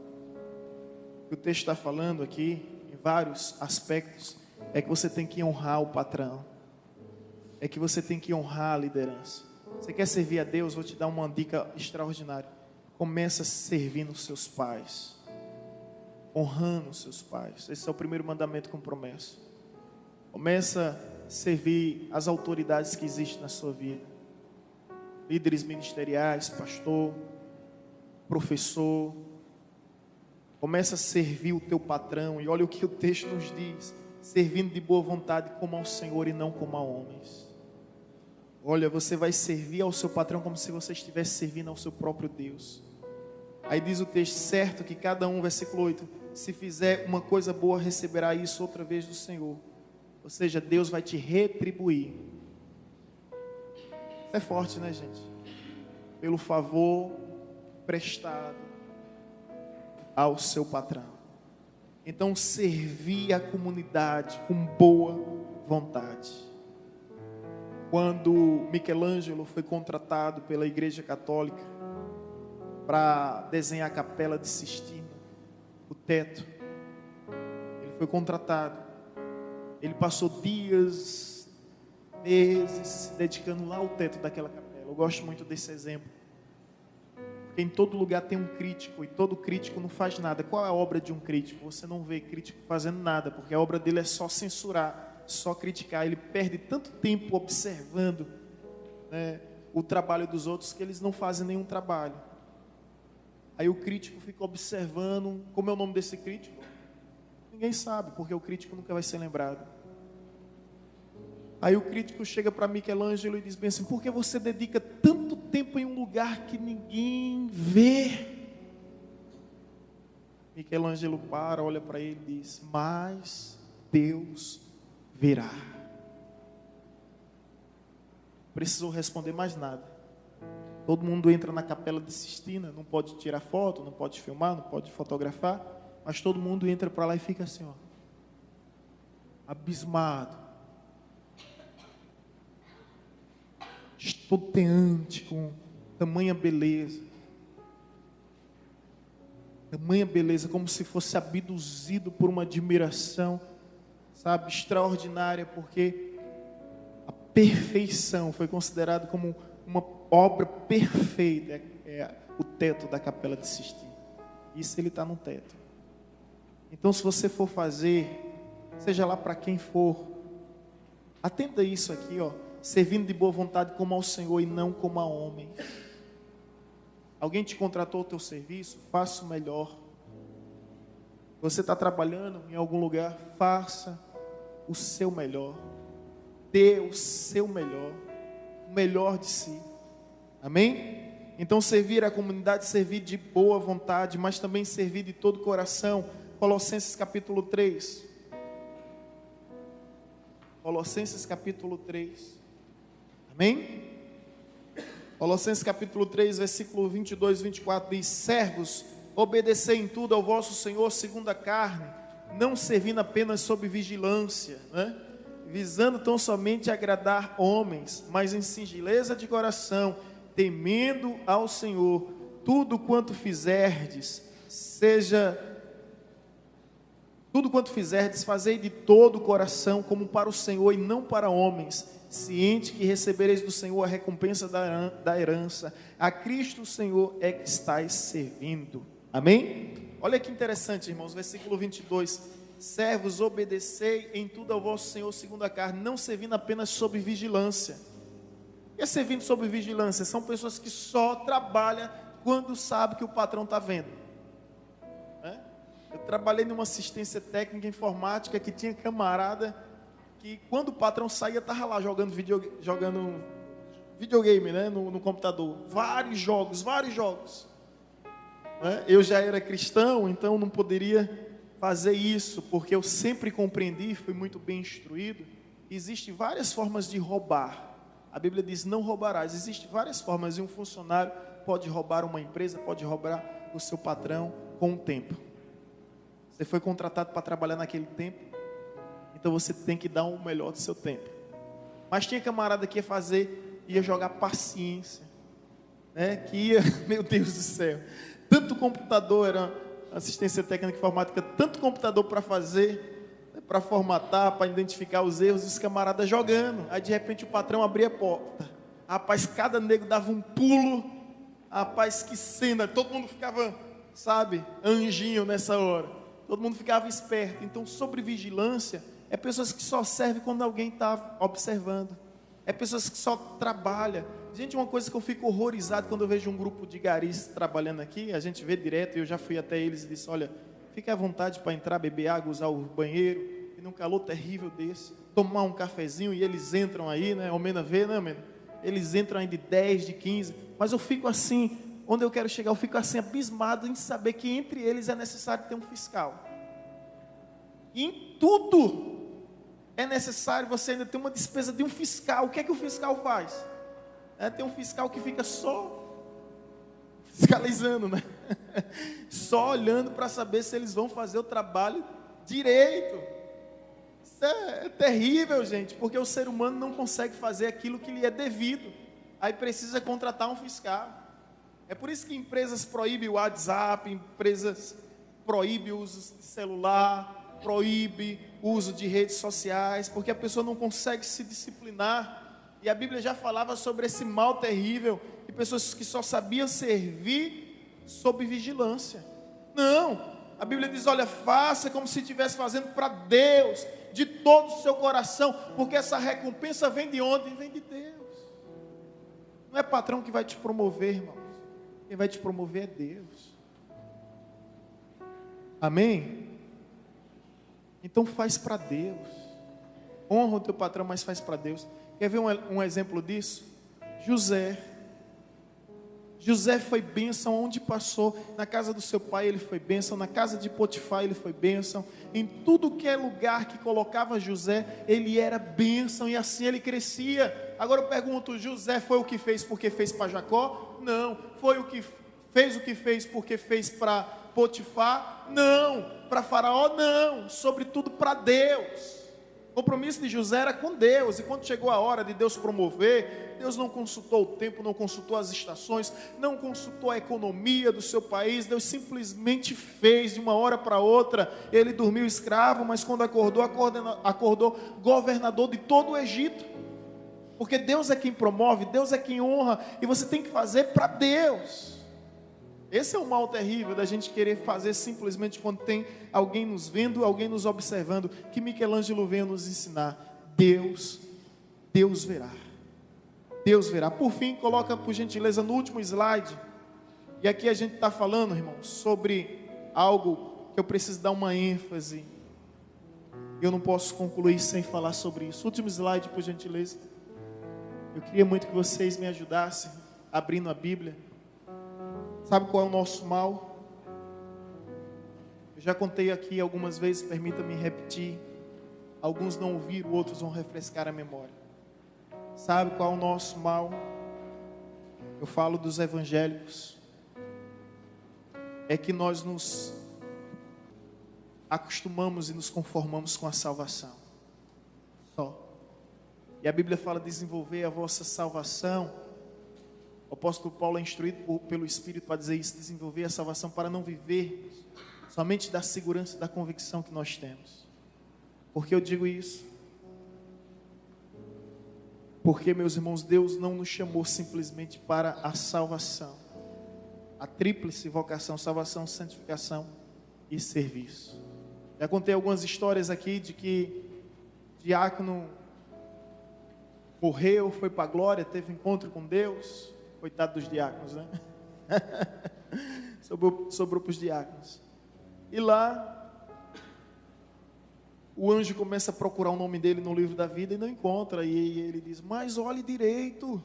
O que o texto está falando aqui, em vários aspectos, é que você tem que honrar o patrão. É que você tem que honrar a liderança. Você quer servir a Deus? Vou te dar uma dica extraordinária. Começa servindo os seus pais. Honrando os seus pais. Esse é o primeiro mandamento com promessa. Começa a servir as autoridades que existem na sua vida. Líderes ministeriais, pastor, professor. Começa a servir o teu patrão. E olha o que o texto nos diz. Servindo de boa vontade como ao Senhor e não como a homens. Olha, você vai servir ao seu patrão como se você estivesse servindo ao seu próprio Deus. Aí diz o texto, certo que cada um, versículo 8, se fizer uma coisa boa, receberá isso outra vez do Senhor. Ou seja, Deus vai te retribuir. É forte, né, gente? Pelo favor prestado ao seu patrão. Então, servir a comunidade com boa vontade. Quando Michelangelo foi contratado pela Igreja Católica para desenhar a Capela de Sistina, o teto, ele foi contratado. Ele passou dias, meses, se dedicando lá ao teto daquela capela. Eu gosto muito desse exemplo. Porque em todo lugar tem um crítico, e todo crítico não faz nada. Qual é a obra de um crítico? Você não vê crítico fazendo nada, porque a obra dele é só censurar, só criticar. Ele perde tanto tempo observando, né, o trabalho dos outros, que eles não fazem nenhum trabalho. Aí o crítico fica observando. Como é o nome desse crítico? Ninguém sabe, porque o crítico nunca vai ser lembrado. Aí o crítico chega para Michelangelo e diz bem assim: por que você dedica tanto tempo tempo em um lugar que ninguém vê. Michelangelo para, olha para ele e diz: mas Deus verá. Precisou responder mais nada. Todo mundo entra na Capela de Sistina, não pode tirar foto, não pode filmar, não pode fotografar, mas todo mundo entra para lá e fica assim, ó, abismado, estonteante com tamanha beleza, como se fosse abduzido por uma admiração, sabe, extraordinária, porque a perfeição foi considerada como uma obra perfeita, é o teto da Capela de Sistina. Isso ele está no teto. Então, se você for fazer, seja lá para quem for, atenda isso aqui, ó, servindo de boa vontade como ao Senhor e não como a homem. Alguém te contratou o teu serviço? Faça o melhor. Você está trabalhando em algum lugar? Faça o seu melhor. Dê o seu melhor. O melhor de si. Amém? Então servir a comunidade, servir de boa vontade, mas também servir de todo o coração. Colossenses capítulo 3. Colossenses capítulo 3. Amém? Colossenses capítulo 3, versículo 22 e 24 diz: servos, obedecei em tudo ao vosso Senhor segundo a carne, não servindo apenas sob vigilância, né? Visando tão somente agradar homens, mas em singeleza de coração, temendo ao Senhor. Tudo quanto fizerdes, fazei de todo o coração, como para o Senhor e não para homens, ciente que recebereis do Senhor a recompensa da herança. A Cristo o Senhor é que estáis servindo. Amém? Olha que interessante, irmãos, versículo 22. Servos, obedecei em tudo ao vosso Senhor segundo a carne, não servindo apenas sob vigilância. O que é servindo sob vigilância? São pessoas que só trabalham quando sabe que o patrão está vendo. Eu trabalhei numa assistência técnica informática que tinha camarada que quando o patrão saía estava lá jogando videogame, né, no computador. Vários jogos. Eu já era cristão, então não poderia fazer isso, porque eu sempre compreendi, fui muito bem instruído. Existem várias formas de roubar. A Bíblia diz: não roubarás. Existem várias formas, e um funcionário pode roubar uma empresa, pode roubar o seu patrão com o tempo. Você foi contratado para trabalhar naquele tempo, então você tem que dar o melhor do seu tempo. Mas tinha camarada que ia jogar paciência, né? Que ia, meu Deus do céu, tanto computador, era assistência técnica informática, tanto computador para fazer, para formatar, para identificar os erros, e os camaradas jogando. Aí de repente o patrão abria a porta, rapaz, cada nego dava um pulo, rapaz, que cena, todo mundo ficava, sabe, anjinho nessa hora, todo mundo ficava esperto. Então, sobre vigilância, é pessoas que só servem quando alguém está observando, é pessoas que só trabalham. Gente, uma coisa que eu fico horrorizado quando eu vejo um grupo de garis trabalhando aqui, a gente vê direto, eu já fui até eles e disse: olha, fique à vontade para entrar, beber água, usar o banheiro, e num calor terrível desse, tomar um cafezinho, e eles entram aí, né, ao menos vê, né, mano? Eles entram aí de 10, de 15, mas eu fico assim, onde eu quero chegar, eu fico assim abismado em saber que entre eles é necessário ter um fiscal. E em tudo é necessário você ainda ter uma despesa de um fiscal. O que é que o fiscal faz? Tem um fiscal que fica só fiscalizando, né? Só olhando para saber se eles vão fazer o trabalho direito. Isso é terrível, gente, porque o ser humano não consegue fazer aquilo que lhe é devido. Aí precisa contratar um fiscal. É por isso que empresas proíbem o WhatsApp, empresas proíbem o uso de celular, proíbem o uso de redes sociais, porque a pessoa não consegue se disciplinar. E a Bíblia já falava sobre esse mal terrível, de pessoas que só sabiam servir sob vigilância. Não, a Bíblia diz: olha, faça como se estivesse fazendo para Deus, de todo o seu coração, porque essa recompensa vem de onde? Vem de Deus. Não é patrão que vai te promover, irmãos. Quem vai te promover é Deus. Amém? Então faz para Deus. Honra o teu patrão, mas faz para Deus. Quer ver um exemplo disso? José. José foi bênção onde passou. Na casa do seu pai ele foi bênção, na casa de Potifar ele foi bênção. Em tudo que é lugar que colocava José, ele era bênção e assim ele crescia. Agora eu pergunto, José foi o que fez porque fez para Jacó? Não. Foi o que fez porque fez para Potifar? Não. Para Faraó? Não. Sobretudo para Deus. O compromisso de José era com Deus, e quando chegou a hora de Deus promover, Deus não consultou o tempo, não consultou as estações, não consultou a economia do seu país. Deus simplesmente fez de uma hora para outra. Ele dormiu escravo, mas quando acordou governador de todo o Egito, porque Deus é quem promove, Deus é quem honra, e você tem que fazer para Deus. Esse é o mal terrível da gente querer fazer simplesmente quando tem alguém nos vendo, alguém nos observando, que Michelangelo veio nos ensinar. Deus verá. Deus verá. Por fim, coloca por gentileza no último slide. E aqui a gente está falando, irmãos, sobre algo que eu preciso dar uma ênfase. Eu não posso concluir sem falar sobre isso. Último slide, por gentileza. Eu queria muito que vocês me ajudassem abrindo a Bíblia. Sabe qual é o nosso mal? Eu já contei aqui algumas vezes, permita-me repetir. Alguns não ouviram, outros vão refrescar a memória. Sabe qual é o nosso mal? Eu falo dos evangélicos. É que nós nos acostumamos e nos conformamos com a salvação. Só. E a Bíblia fala desenvolver a vossa salvação. O apóstolo Paulo é instruído pelo Espírito para dizer isso, desenvolver a salvação para não viver somente da segurança, da convicção que nós temos. Por que eu digo isso? Porque, meus irmãos, Deus não nos chamou simplesmente para a salvação, a tríplice vocação: salvação, santificação e serviço. Já contei algumas histórias aqui de que diácono morreu, foi para a glória, teve encontro com Deus. Coitado dos diáconos, né? Sobrou para os diáconos. E lá, o anjo começa a procurar o nome dele no livro da vida e não encontra. E ele diz: mas olhe direito,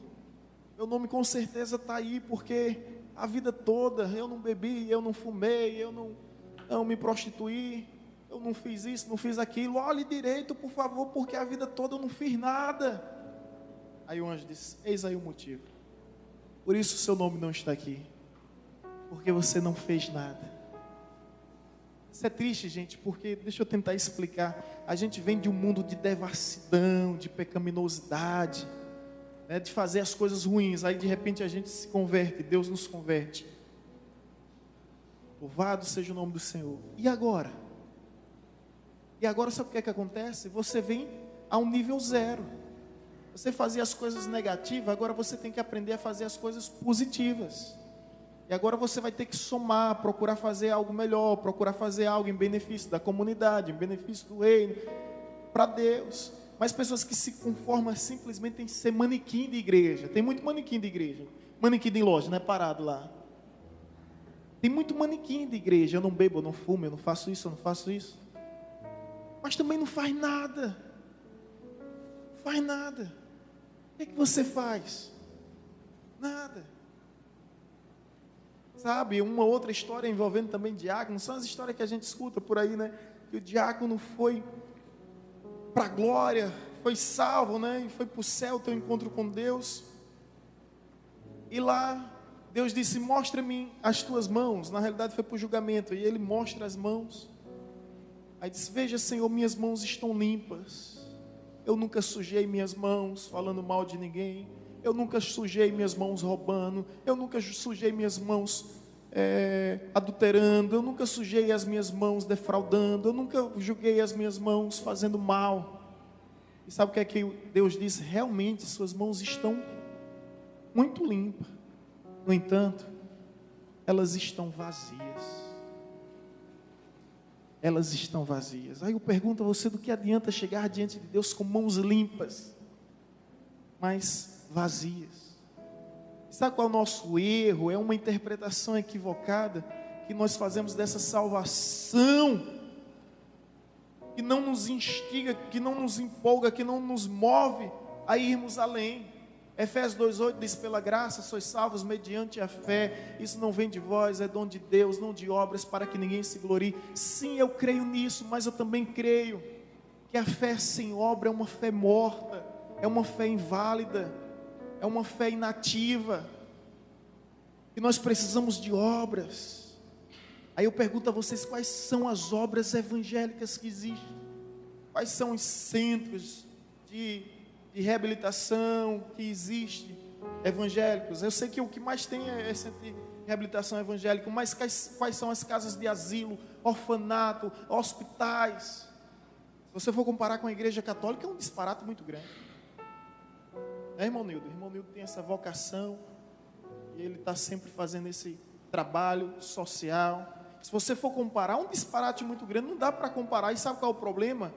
meu nome com certeza está aí, porque a vida toda eu não bebi, eu não fumei, eu não me prostituí, eu não fiz isso, não fiz aquilo. Olhe direito, por favor, porque a vida toda eu não fiz nada. Aí o anjo diz: eis aí o motivo. Por isso o seu nome não está aqui, porque você não fez nada. Isso é triste, gente, porque, deixa eu tentar explicar, a gente vem de um mundo de devassidão, de pecaminosidade, né, de fazer as coisas ruins. Aí de repente a gente se converte, Deus nos converte. Louvado seja o nome do Senhor. E agora? E agora sabe o que é que acontece? Você vem a um nível zero. Você fazia as coisas negativas, agora você tem que aprender a fazer as coisas positivas. E agora você vai ter que somar, procurar fazer algo melhor, procurar fazer algo em benefício da comunidade, em benefício do reino, para Deus. Mas pessoas que se conformam simplesmente em ser manequim de igreja. Tem muito manequim de igreja. Manequim de loja, não é parado lá. Tem muito manequim de igreja. Eu não bebo, eu não fumo, eu não faço isso, eu não faço isso. Mas também não faz nada. Não faz nada. O que você faz? Nada. Sabe, uma outra história envolvendo também diácono, são as histórias que a gente escuta por aí, né? Que o diácono foi para a glória, foi salvo, né? E foi para o céu ter um encontro com Deus. E lá, Deus disse: mostra-me as tuas mãos. Na realidade foi para o julgamento, e ele mostra as mãos. Aí diz: veja, Senhor, minhas mãos estão limpas. Eu nunca sujei minhas mãos falando mal de ninguém. Eu nunca sujei minhas mãos roubando. Eu nunca sujei minhas mãos adulterando. Eu nunca sujei as minhas mãos defraudando. Eu nunca julguei as minhas mãos fazendo mal. E sabe o que é que Deus diz? Realmente suas mãos estão muito limpas. No entanto, elas estão vazias. Elas estão vazias. Aí eu pergunto a você: do que adianta chegar diante de Deus com mãos limpas, mas vazias? Sabe qual é o nosso erro? É uma interpretação equivocada que nós fazemos dessa salvação, que não nos instiga, que não nos empolga, que não nos move a irmos além. Efésios 2,8 diz: pela graça sois salvos mediante a fé. Isso não vem de vós, é dom de Deus, não de obras, para que ninguém se glorie. Sim, eu creio nisso, mas eu também creio que a fé sem obra é uma fé morta, é uma fé inválida, é uma fé inativa, e nós precisamos de obras. Aí eu pergunto a vocês: quais são as obras evangélicas que existem? Quais são os centros de reabilitação que existem evangélicos? Eu sei que o que mais tem é centro de reabilitação evangélica, mas quais são as casas de asilo, orfanato, hospitais? Se você for comparar com a igreja católica, é um disparate muito grande. Irmão Nildo? Irmão Nildo tem essa vocação, e ele está sempre fazendo esse trabalho social. Se você for comparar, é um disparate muito grande, não dá para comparar. E sabe qual é o problema?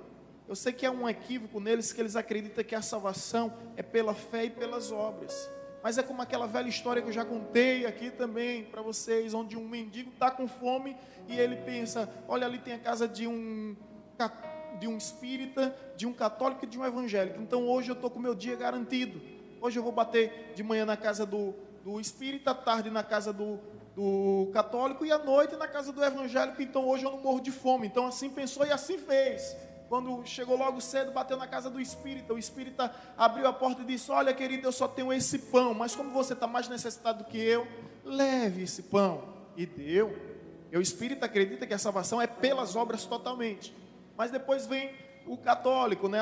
Eu sei que é um equívoco neles, que eles acreditam que a salvação é pela fé e pelas obras. Mas é como aquela velha história que eu já contei aqui também para vocês, onde um mendigo está com fome e ele pensa: olha, ali tem a casa de um espírita, de um católico e de um evangélico. Então hoje eu estou com o meu dia garantido. Hoje eu vou bater de manhã na casa do espírita, à tarde na casa do católico e à noite na casa do evangélico. Então hoje eu não morro de fome. Então assim pensou e assim fez. Quando chegou logo cedo, bateu na casa do espírita. O espírita abriu a porta e disse: olha, querido, eu só tenho esse pão, mas como você está mais necessitado do que eu, leve esse pão. E deu. E o espírita acredita que a salvação é pelas obras totalmente. Mas depois vem o católico, né?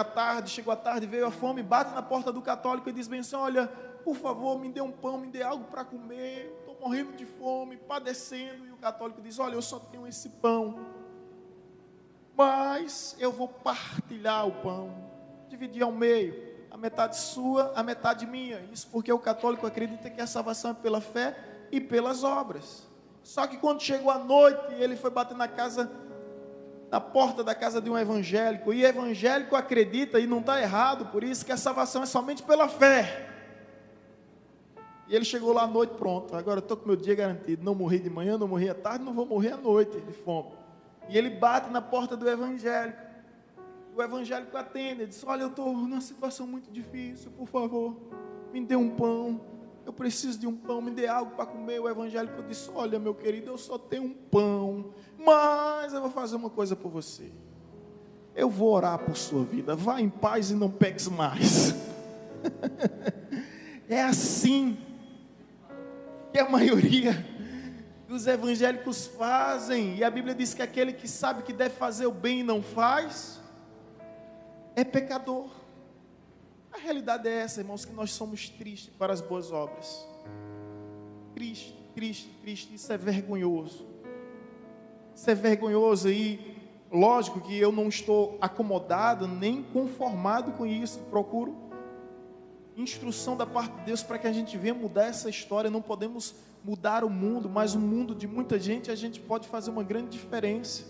Chegou a tarde, veio a fome, bate na porta do católico e diz bem assim: olha, por favor, me dê um pão, me dê algo para comer, estou morrendo de fome, padecendo. E o católico diz: olha, eu só tenho esse pão, mas eu vou partilhar o pão, dividir ao meio, a metade sua, a metade minha. Isso porque o católico acredita que a salvação é pela fé e pelas obras. Só que quando chegou a noite, ele foi bater na porta da casa de um evangélico, e evangélico acredita, e não está errado por isso, que a salvação é somente pela fé. E ele chegou lá à noite: pronto, agora eu estou com meu dia garantido, não morri de manhã, não morri à tarde, não vou morrer à noite de fome. E ele bate na porta do evangélico. O evangélico atende, ele diz: olha, eu estou numa situação muito difícil, por favor, me dê um pão, eu preciso de um pão, me dê algo para comer. O evangélico disse: olha, meu querido, eu só tenho um pão, mas eu vou fazer uma coisa por você, eu vou orar por sua vida, vá em paz e não peques mais. É assim que a maioria dos evangélicos fazem. E a Bíblia diz que aquele que sabe que deve fazer o bem e não faz, é pecador. A realidade é essa, irmãos, que nós somos tristes para as boas obras. Triste, triste, triste. Isso é vergonhoso. Isso é vergonhoso. E lógico que eu não estou acomodado nem conformado com isso. Procuro instrução da parte de Deus para que a gente venha mudar essa história. Não podemos mudar o mundo, mas o mundo de muita gente a gente pode fazer uma grande diferença.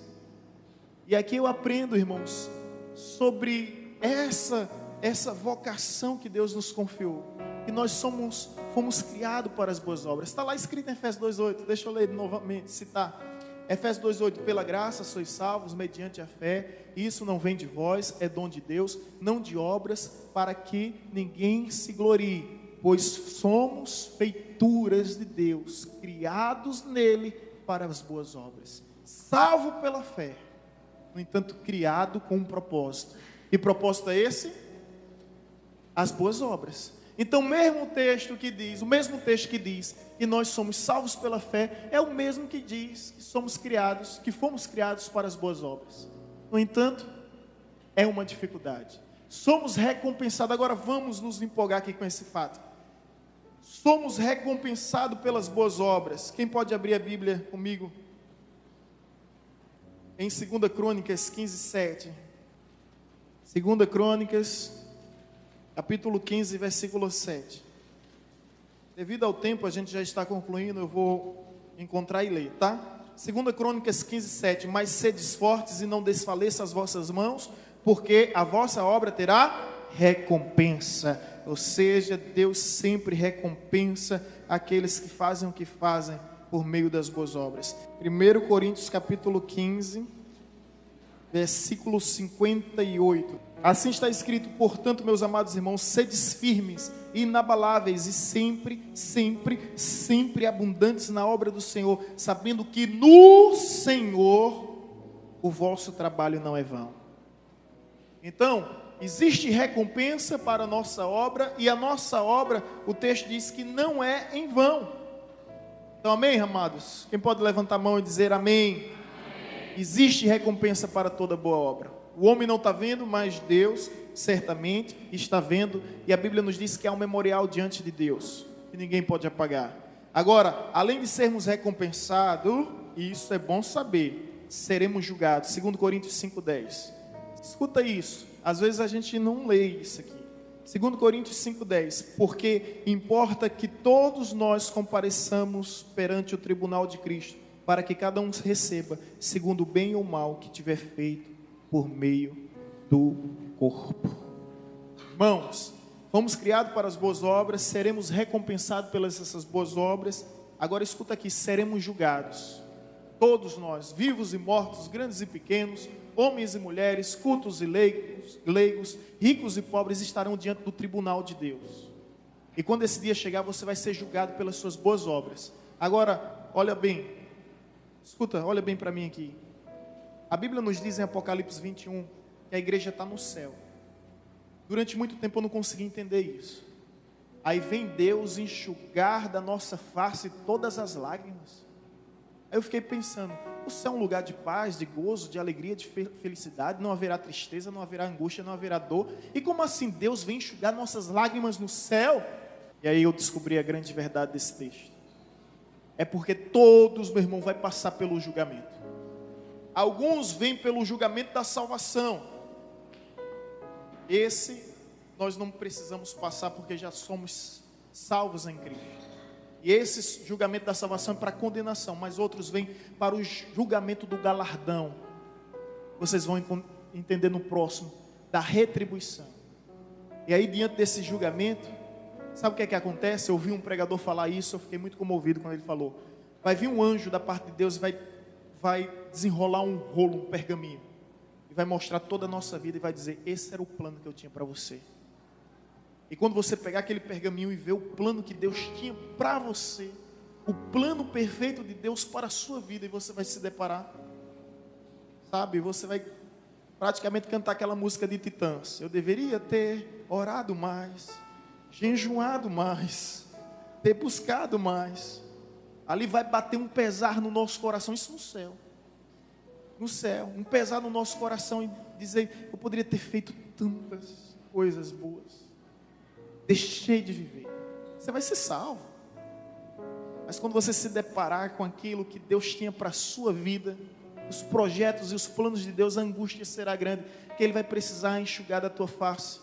E aqui eu aprendo, irmãos, sobre essa vocação que Deus nos confiou, que nós fomos criados para as boas obras. Está lá escrito em Efésios 2,8, deixa eu ler novamente, citar. Efésios 2,8: pela graça sois salvos mediante a fé, isso não vem de vós, é dom de Deus, não de obras, para que ninguém se glorie, pois somos feituras de Deus, criados nele para as boas obras. Salvo pela fé, no entanto criado com um propósito. Que propósito é esse? As boas obras. Então o mesmo texto que diz que nós somos salvos pela fé, é o mesmo que diz que fomos criados para as boas obras. No entanto, é uma dificuldade. Somos recompensados. Agora vamos nos empolgar aqui com esse fato. Somos recompensados pelas boas obras. Quem pode abrir a Bíblia comigo? Em 2 Crônicas 15:7. 2 Crônicas, capítulo 15, versículo 7. Devido ao tempo, a gente já está concluindo, eu vou encontrar e ler, tá? 2 Crônicas 15:7. Mas sedes fortes e não desfaleça as vossas mãos, porque a vossa obra terá recompensa. Ou seja, Deus sempre recompensa aqueles que fazem o que fazem por meio das boas obras. 1 Coríntios capítulo 15, versículo 58. Assim está escrito: portanto, meus amados irmãos, sedes firmes, inabaláveis e sempre abundantes na obra do Senhor, sabendo que no Senhor o vosso trabalho não é vão. Então, existe recompensa para a nossa obra, e a nossa obra, o texto diz que não é em vão. Então, amém, amados? Quem pode levantar a mão e dizer amém? Amém. Existe recompensa para toda boa obra. O homem não está vendo, mas Deus certamente está vendo, e a Bíblia nos diz que há um memorial diante de Deus, que ninguém pode apagar. Agora, além de sermos recompensados, e isso é bom saber, seremos julgados. 2 Coríntios 5,10. Escuta isso, às vezes a gente não lê isso aqui. 2 Coríntios 5,10. Porque importa que todos nós compareçamos perante o tribunal de Cristo, para que cada um receba segundo o bem ou mal que tiver feito por meio do corpo. Irmãos, fomos criados para as boas obras, seremos recompensados pelas essas boas obras. Agora escuta aqui, seremos julgados. Todos nós, vivos e mortos, grandes e pequenos, homens e mulheres, cultos e leigos, ricos e pobres, estarão diante do tribunal de Deus. E quando esse dia chegar, você vai ser julgado pelas suas boas obras. Agora, olha bem, escuta, olha bem para mim aqui. A Bíblia nos diz em Apocalipse 21 que a igreja está no céu. Durante muito tempo eu não consegui entender isso. Aí vem Deus enxugar da nossa face todas as lágrimas. Aí eu fiquei pensando, o céu é um lugar de paz, de gozo, de alegria, de felicidade. Não haverá tristeza, não haverá angústia, não haverá dor. E como assim Deus vem enxugar nossas lágrimas no céu? E aí eu descobri a grande verdade desse texto. É porque todos, meu irmão, vai passar pelo julgamento. Alguns vêm pelo julgamento da salvação. Esse nós não precisamos passar, porque já somos salvos em Cristo. E esse julgamento da salvação é para condenação, mas outros vêm para o julgamento do galardão. Vocês vão entender no próximo, da retribuição. E aí, diante desse julgamento, sabe o que acontece? Eu ouvi um pregador falar isso, eu fiquei muito comovido quando ele falou. Vai vir um anjo da parte de Deus e vai desenrolar um rolo, um pergaminho, e vai mostrar toda a nossa vida e vai dizer: esse era o plano que eu tinha para você. E quando você pegar aquele pergaminho e ver o plano que Deus tinha para você, o plano perfeito de Deus para a sua vida, e você vai se deparar, sabe, você vai praticamente cantar aquela música de Titãs: eu deveria ter orado mais, jejuado mais, ter buscado mais. Ali vai bater um pesar no nosso coração, isso no céu. No céu, um pesar no nosso coração e dizer: eu poderia ter feito tantas coisas boas, deixei de viver. Você vai ser salvo. Mas quando você se deparar com aquilo que Deus tinha para a sua vida, os projetos e os planos de Deus, a angústia será grande, que Ele vai precisar enxugar da tua face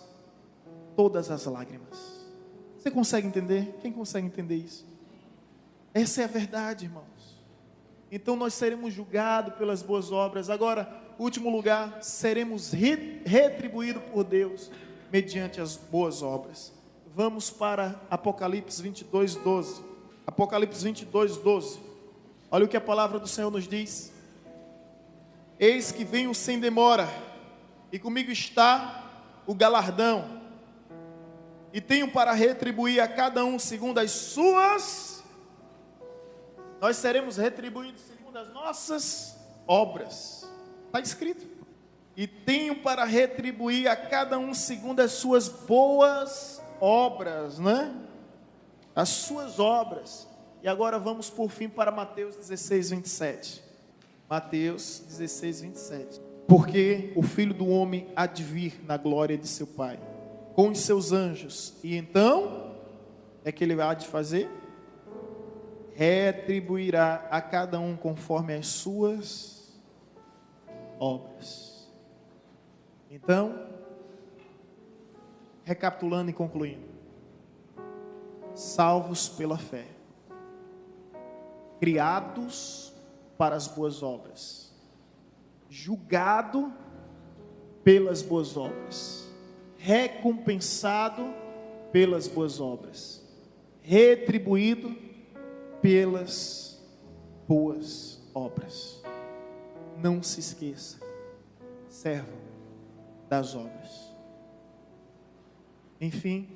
todas as lágrimas. Você consegue entender? Quem consegue entender isso? Essa é a verdade, irmãos. Então nós seremos julgados pelas boas obras. Agora, último lugar, seremos retribuídos por Deus mediante as boas obras. Vamos para Apocalipse 22, 12. Apocalipse 22, 12. Olha o que a palavra do Senhor nos diz: eis que venho sem demora, e comigo está o galardão, e tenho para retribuir a cada um segundo as suas. Nós seremos retribuídos segundo as nossas obras. Está escrito. E tenho para retribuir a cada um segundo as suas boas obras, né? As suas obras. E agora vamos por fim para Mateus 16, 27. Mateus 16, 27. Porque o Filho do Homem há de vir na glória de seu Pai, com os seus anjos. E então, é que Ele há de fazer? Retribuirá a cada um conforme as suas obras. Então, recapitulando e concluindo: salvos pela fé, criados para as boas obras, julgado pelas boas obras, recompensado pelas boas obras, retribuído pelas boas obras. Não se esqueça, servo das obras. Enfim,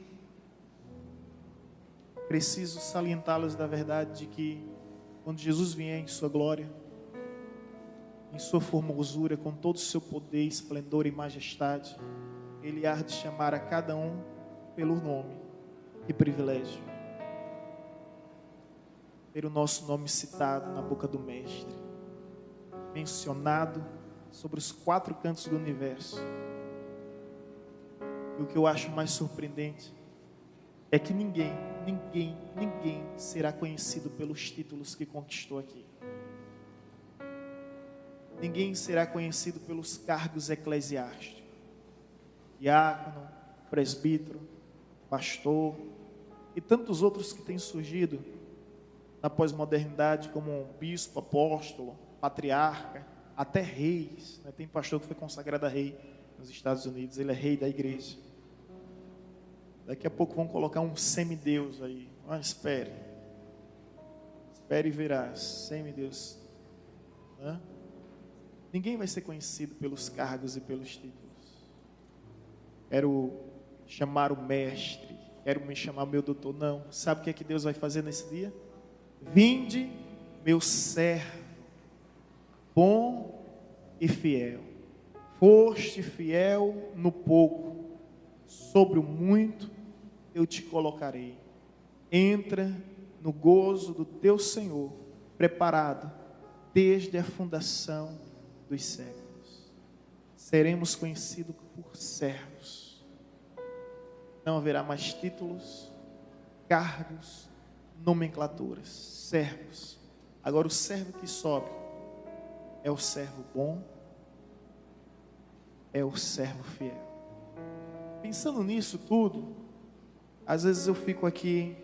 preciso salientá-los da verdade de que quando Jesus vier em sua glória, em sua formosura, com todo o seu poder, esplendor e majestade, Ele há de chamar a cada um pelo nome. Que privilégio ter o nosso nome citado na boca do Mestre, mencionado sobre os 4 cantos do universo. E o que eu acho mais surpreendente é que ninguém será conhecido pelos títulos que conquistou aqui. Ninguém será conhecido pelos cargos eclesiásticos. Diácono, presbítero, pastor e tantos outros que têm surgido na pós-modernidade, como um bispo, apóstolo, patriarca, até reis. Tem pastor que foi consagrado a rei nos Estados Unidos, ele é rei da igreja. Daqui a pouco vão colocar um semideus aí. Espere e verás, semideus. Ninguém vai ser conhecido pelos cargos e pelos títulos. Quero chamar o mestre, quero me chamar meu doutor. Não, sabe o que é que Deus vai fazer nesse dia? Vinde, meu servo, bom e fiel. Foste fiel no pouco, sobre o muito eu te colocarei. Entra no gozo do teu Senhor, preparado desde a fundação dos séculos. Seremos conhecidos por servos. Não haverá mais títulos, cargos, nomenclaturas. Servos. Agora o servo que sobe é o servo bom, é o servo fiel. Pensando nisso tudo, às vezes eu fico aqui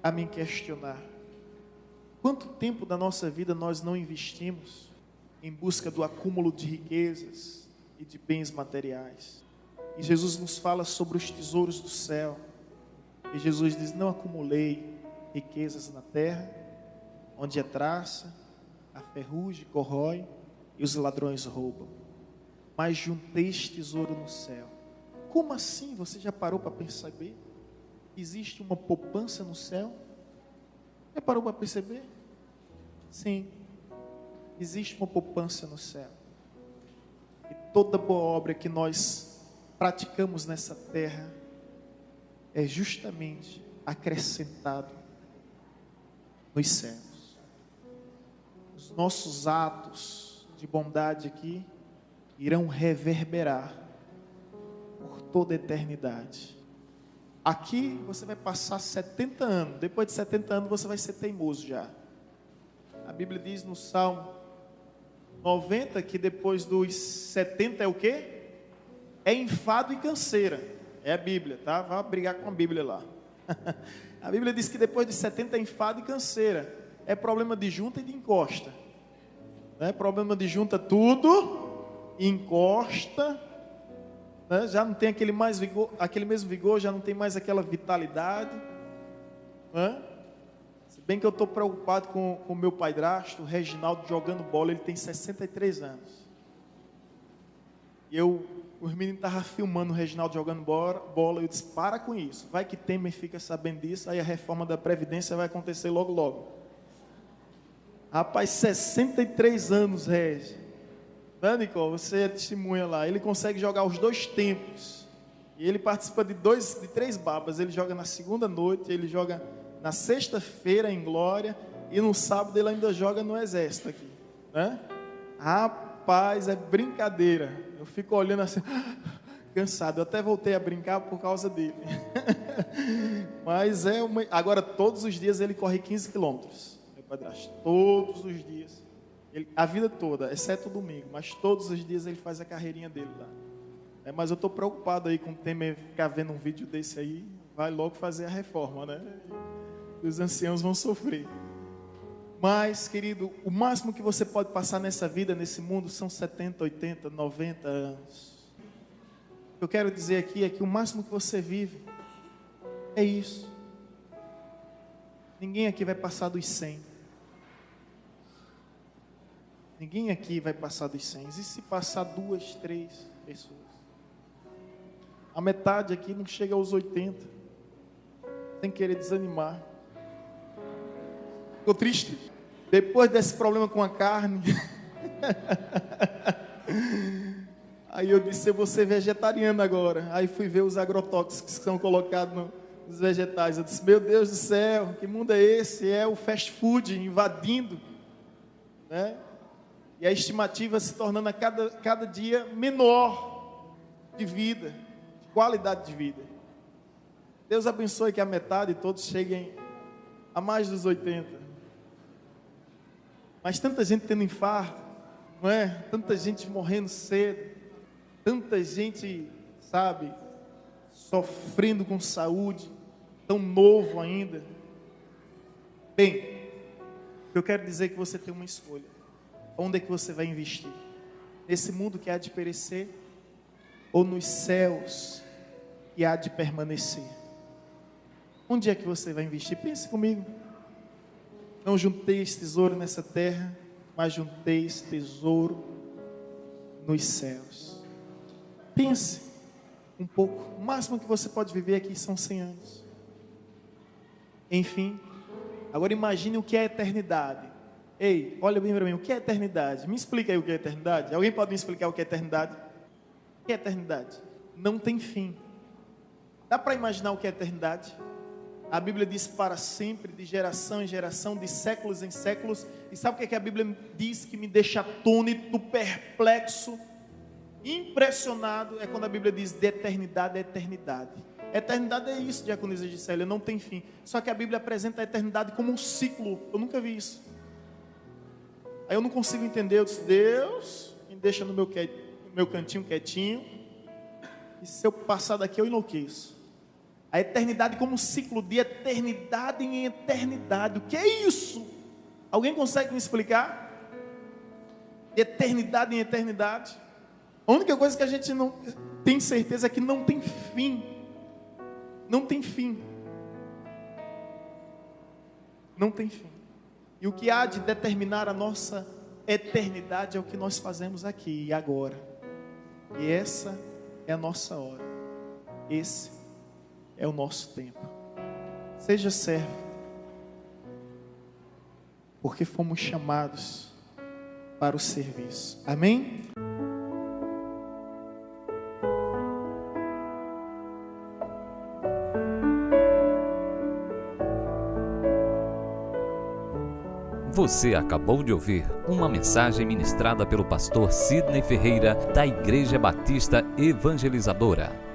a me questionar. Quanto tempo da nossa vida nós não investimos em busca do acúmulo de riquezas e de bens materiais? E Jesus nos fala sobre os tesouros do céu. E Jesus diz: não acumulei riquezas na terra, onde a traça, a ferrugem corrói e os ladrões roubam, mas juntei este tesouro no céu. Como assim? Você já parou para perceber? Existe uma poupança no céu? Já parou para perceber? Sim, existe uma poupança no céu. E toda boa obra que nós praticamos nessa terra é justamente acrescentado nos céus. Os nossos atos de bondade aqui irão reverberar por toda a eternidade. Aqui você vai passar 70 anos. Depois de 70 anos você vai ser teimoso já. A Bíblia diz no Salmo 90 que depois dos 70 é o quê? É enfado e canseira. É a Bíblia, tá? Vá brigar com a Bíblia lá. A Bíblia diz que depois de 70 é enfado e canseira. É problema de junta e de encosta. Não é problema de junta tudo, encosta, né? Já não tem aquele mesmo vigor, já não tem mais aquela vitalidade, né? Se bem que eu estou preocupado com o meu padrasto, o Reginaldo, jogando bola. Ele tem 63 anos. E os meninos estavam filmando o Reginaldo jogando bola. Eu disse: para com isso, vai que Temer fica sabendo disso, aí a reforma da Previdência vai acontecer logo logo. Rapaz, 63 anos, Regi. Né, Nicole? Você é testemunha lá. Ele consegue jogar os 2 tempos. E ele participa de 3 babas. Ele joga na segunda noite, ele joga na sexta-feira em Glória, e no sábado ele ainda joga no Exército aqui, né? Rapaz, é brincadeira. Eu fico olhando assim, cansado. Eu até voltei a brincar por causa dele. Mas agora todos os dias ele corre 15 quilômetros, meu padrasto. Todos os dias. A vida toda, exceto o domingo, mas todos os dias ele faz a carreirinha dele lá. Mas eu estou preocupado aí com o Temer ficar vendo um vídeo desse aí. Vai logo fazer a reforma, né? Os anciãos vão sofrer. Mas, querido, o máximo que você pode passar nessa vida, nesse mundo, são 70, 80, 90 anos. O que eu quero dizer aqui é que o máximo que você vive é isso. Ninguém aqui vai passar dos 100. Ninguém aqui vai passar dos 100. E se passar 2, 3 pessoas? A metade aqui não chega aos 80. Sem querer desanimar. Ficou triste? Depois desse problema com a carne. Aí eu disse, eu vou ser vegetariano agora. Aí fui ver os agrotóxicos que são colocados nos vegetais. Eu disse, meu Deus do céu, que mundo é esse? É o fast food invadindo, né? E a estimativa se tornando a cada dia menor de vida, de qualidade de vida. Deus abençoe que a metade todos cheguem a mais dos 80. Mas tanta gente tendo infarto, não é? Tanta gente morrendo cedo, tanta gente, sabe, sofrendo com saúde, tão novo ainda. Bem, eu quero dizer que você tem uma escolha. Onde é que você vai investir? Nesse mundo que há de perecer ou nos céus que há de permanecer? Onde é que você vai investir? Pense comigo. Não junteis tesouro nessa terra, mas junteis tesouro nos céus. Pense um pouco. O máximo que você pode viver aqui são 100 anos. Enfim, agora imagine o que é eternidade. Ei, olha bem para mim, o que é eternidade? Me explica aí o que é eternidade. Alguém pode me explicar o que é eternidade? O que é eternidade? Não tem fim. Dá para imaginar o que é eternidade? A Bíblia diz para sempre, de geração em geração, de séculos em séculos. E sabe o que a Bíblia diz que me deixa atônito, perplexo, impressionado? É quando a Bíblia diz de eternidade a eternidade. Eternidade é isso, diaconisa Gisele, não tem fim. Só que a Bíblia apresenta a eternidade como um ciclo. Eu nunca vi isso. Aí eu não consigo entender. Eu disse, Deus me deixa no meu cantinho quietinho. E se eu passar daqui eu enlouqueço. A eternidade como um ciclo de eternidade em eternidade. O que é isso? Alguém consegue me explicar? De eternidade em eternidade. A única coisa que a gente não tem certeza é que não tem fim. Não tem fim. Não tem fim. E o que há de determinar a nossa eternidade é o que nós fazemos aqui e agora. E essa é a nossa hora. Esse é o nosso tempo. Seja servo, porque fomos chamados para o serviço. Amém? Você acabou de ouvir uma mensagem ministrada pelo pastor Sidney Ferreira, da Igreja Batista Evangelizadora.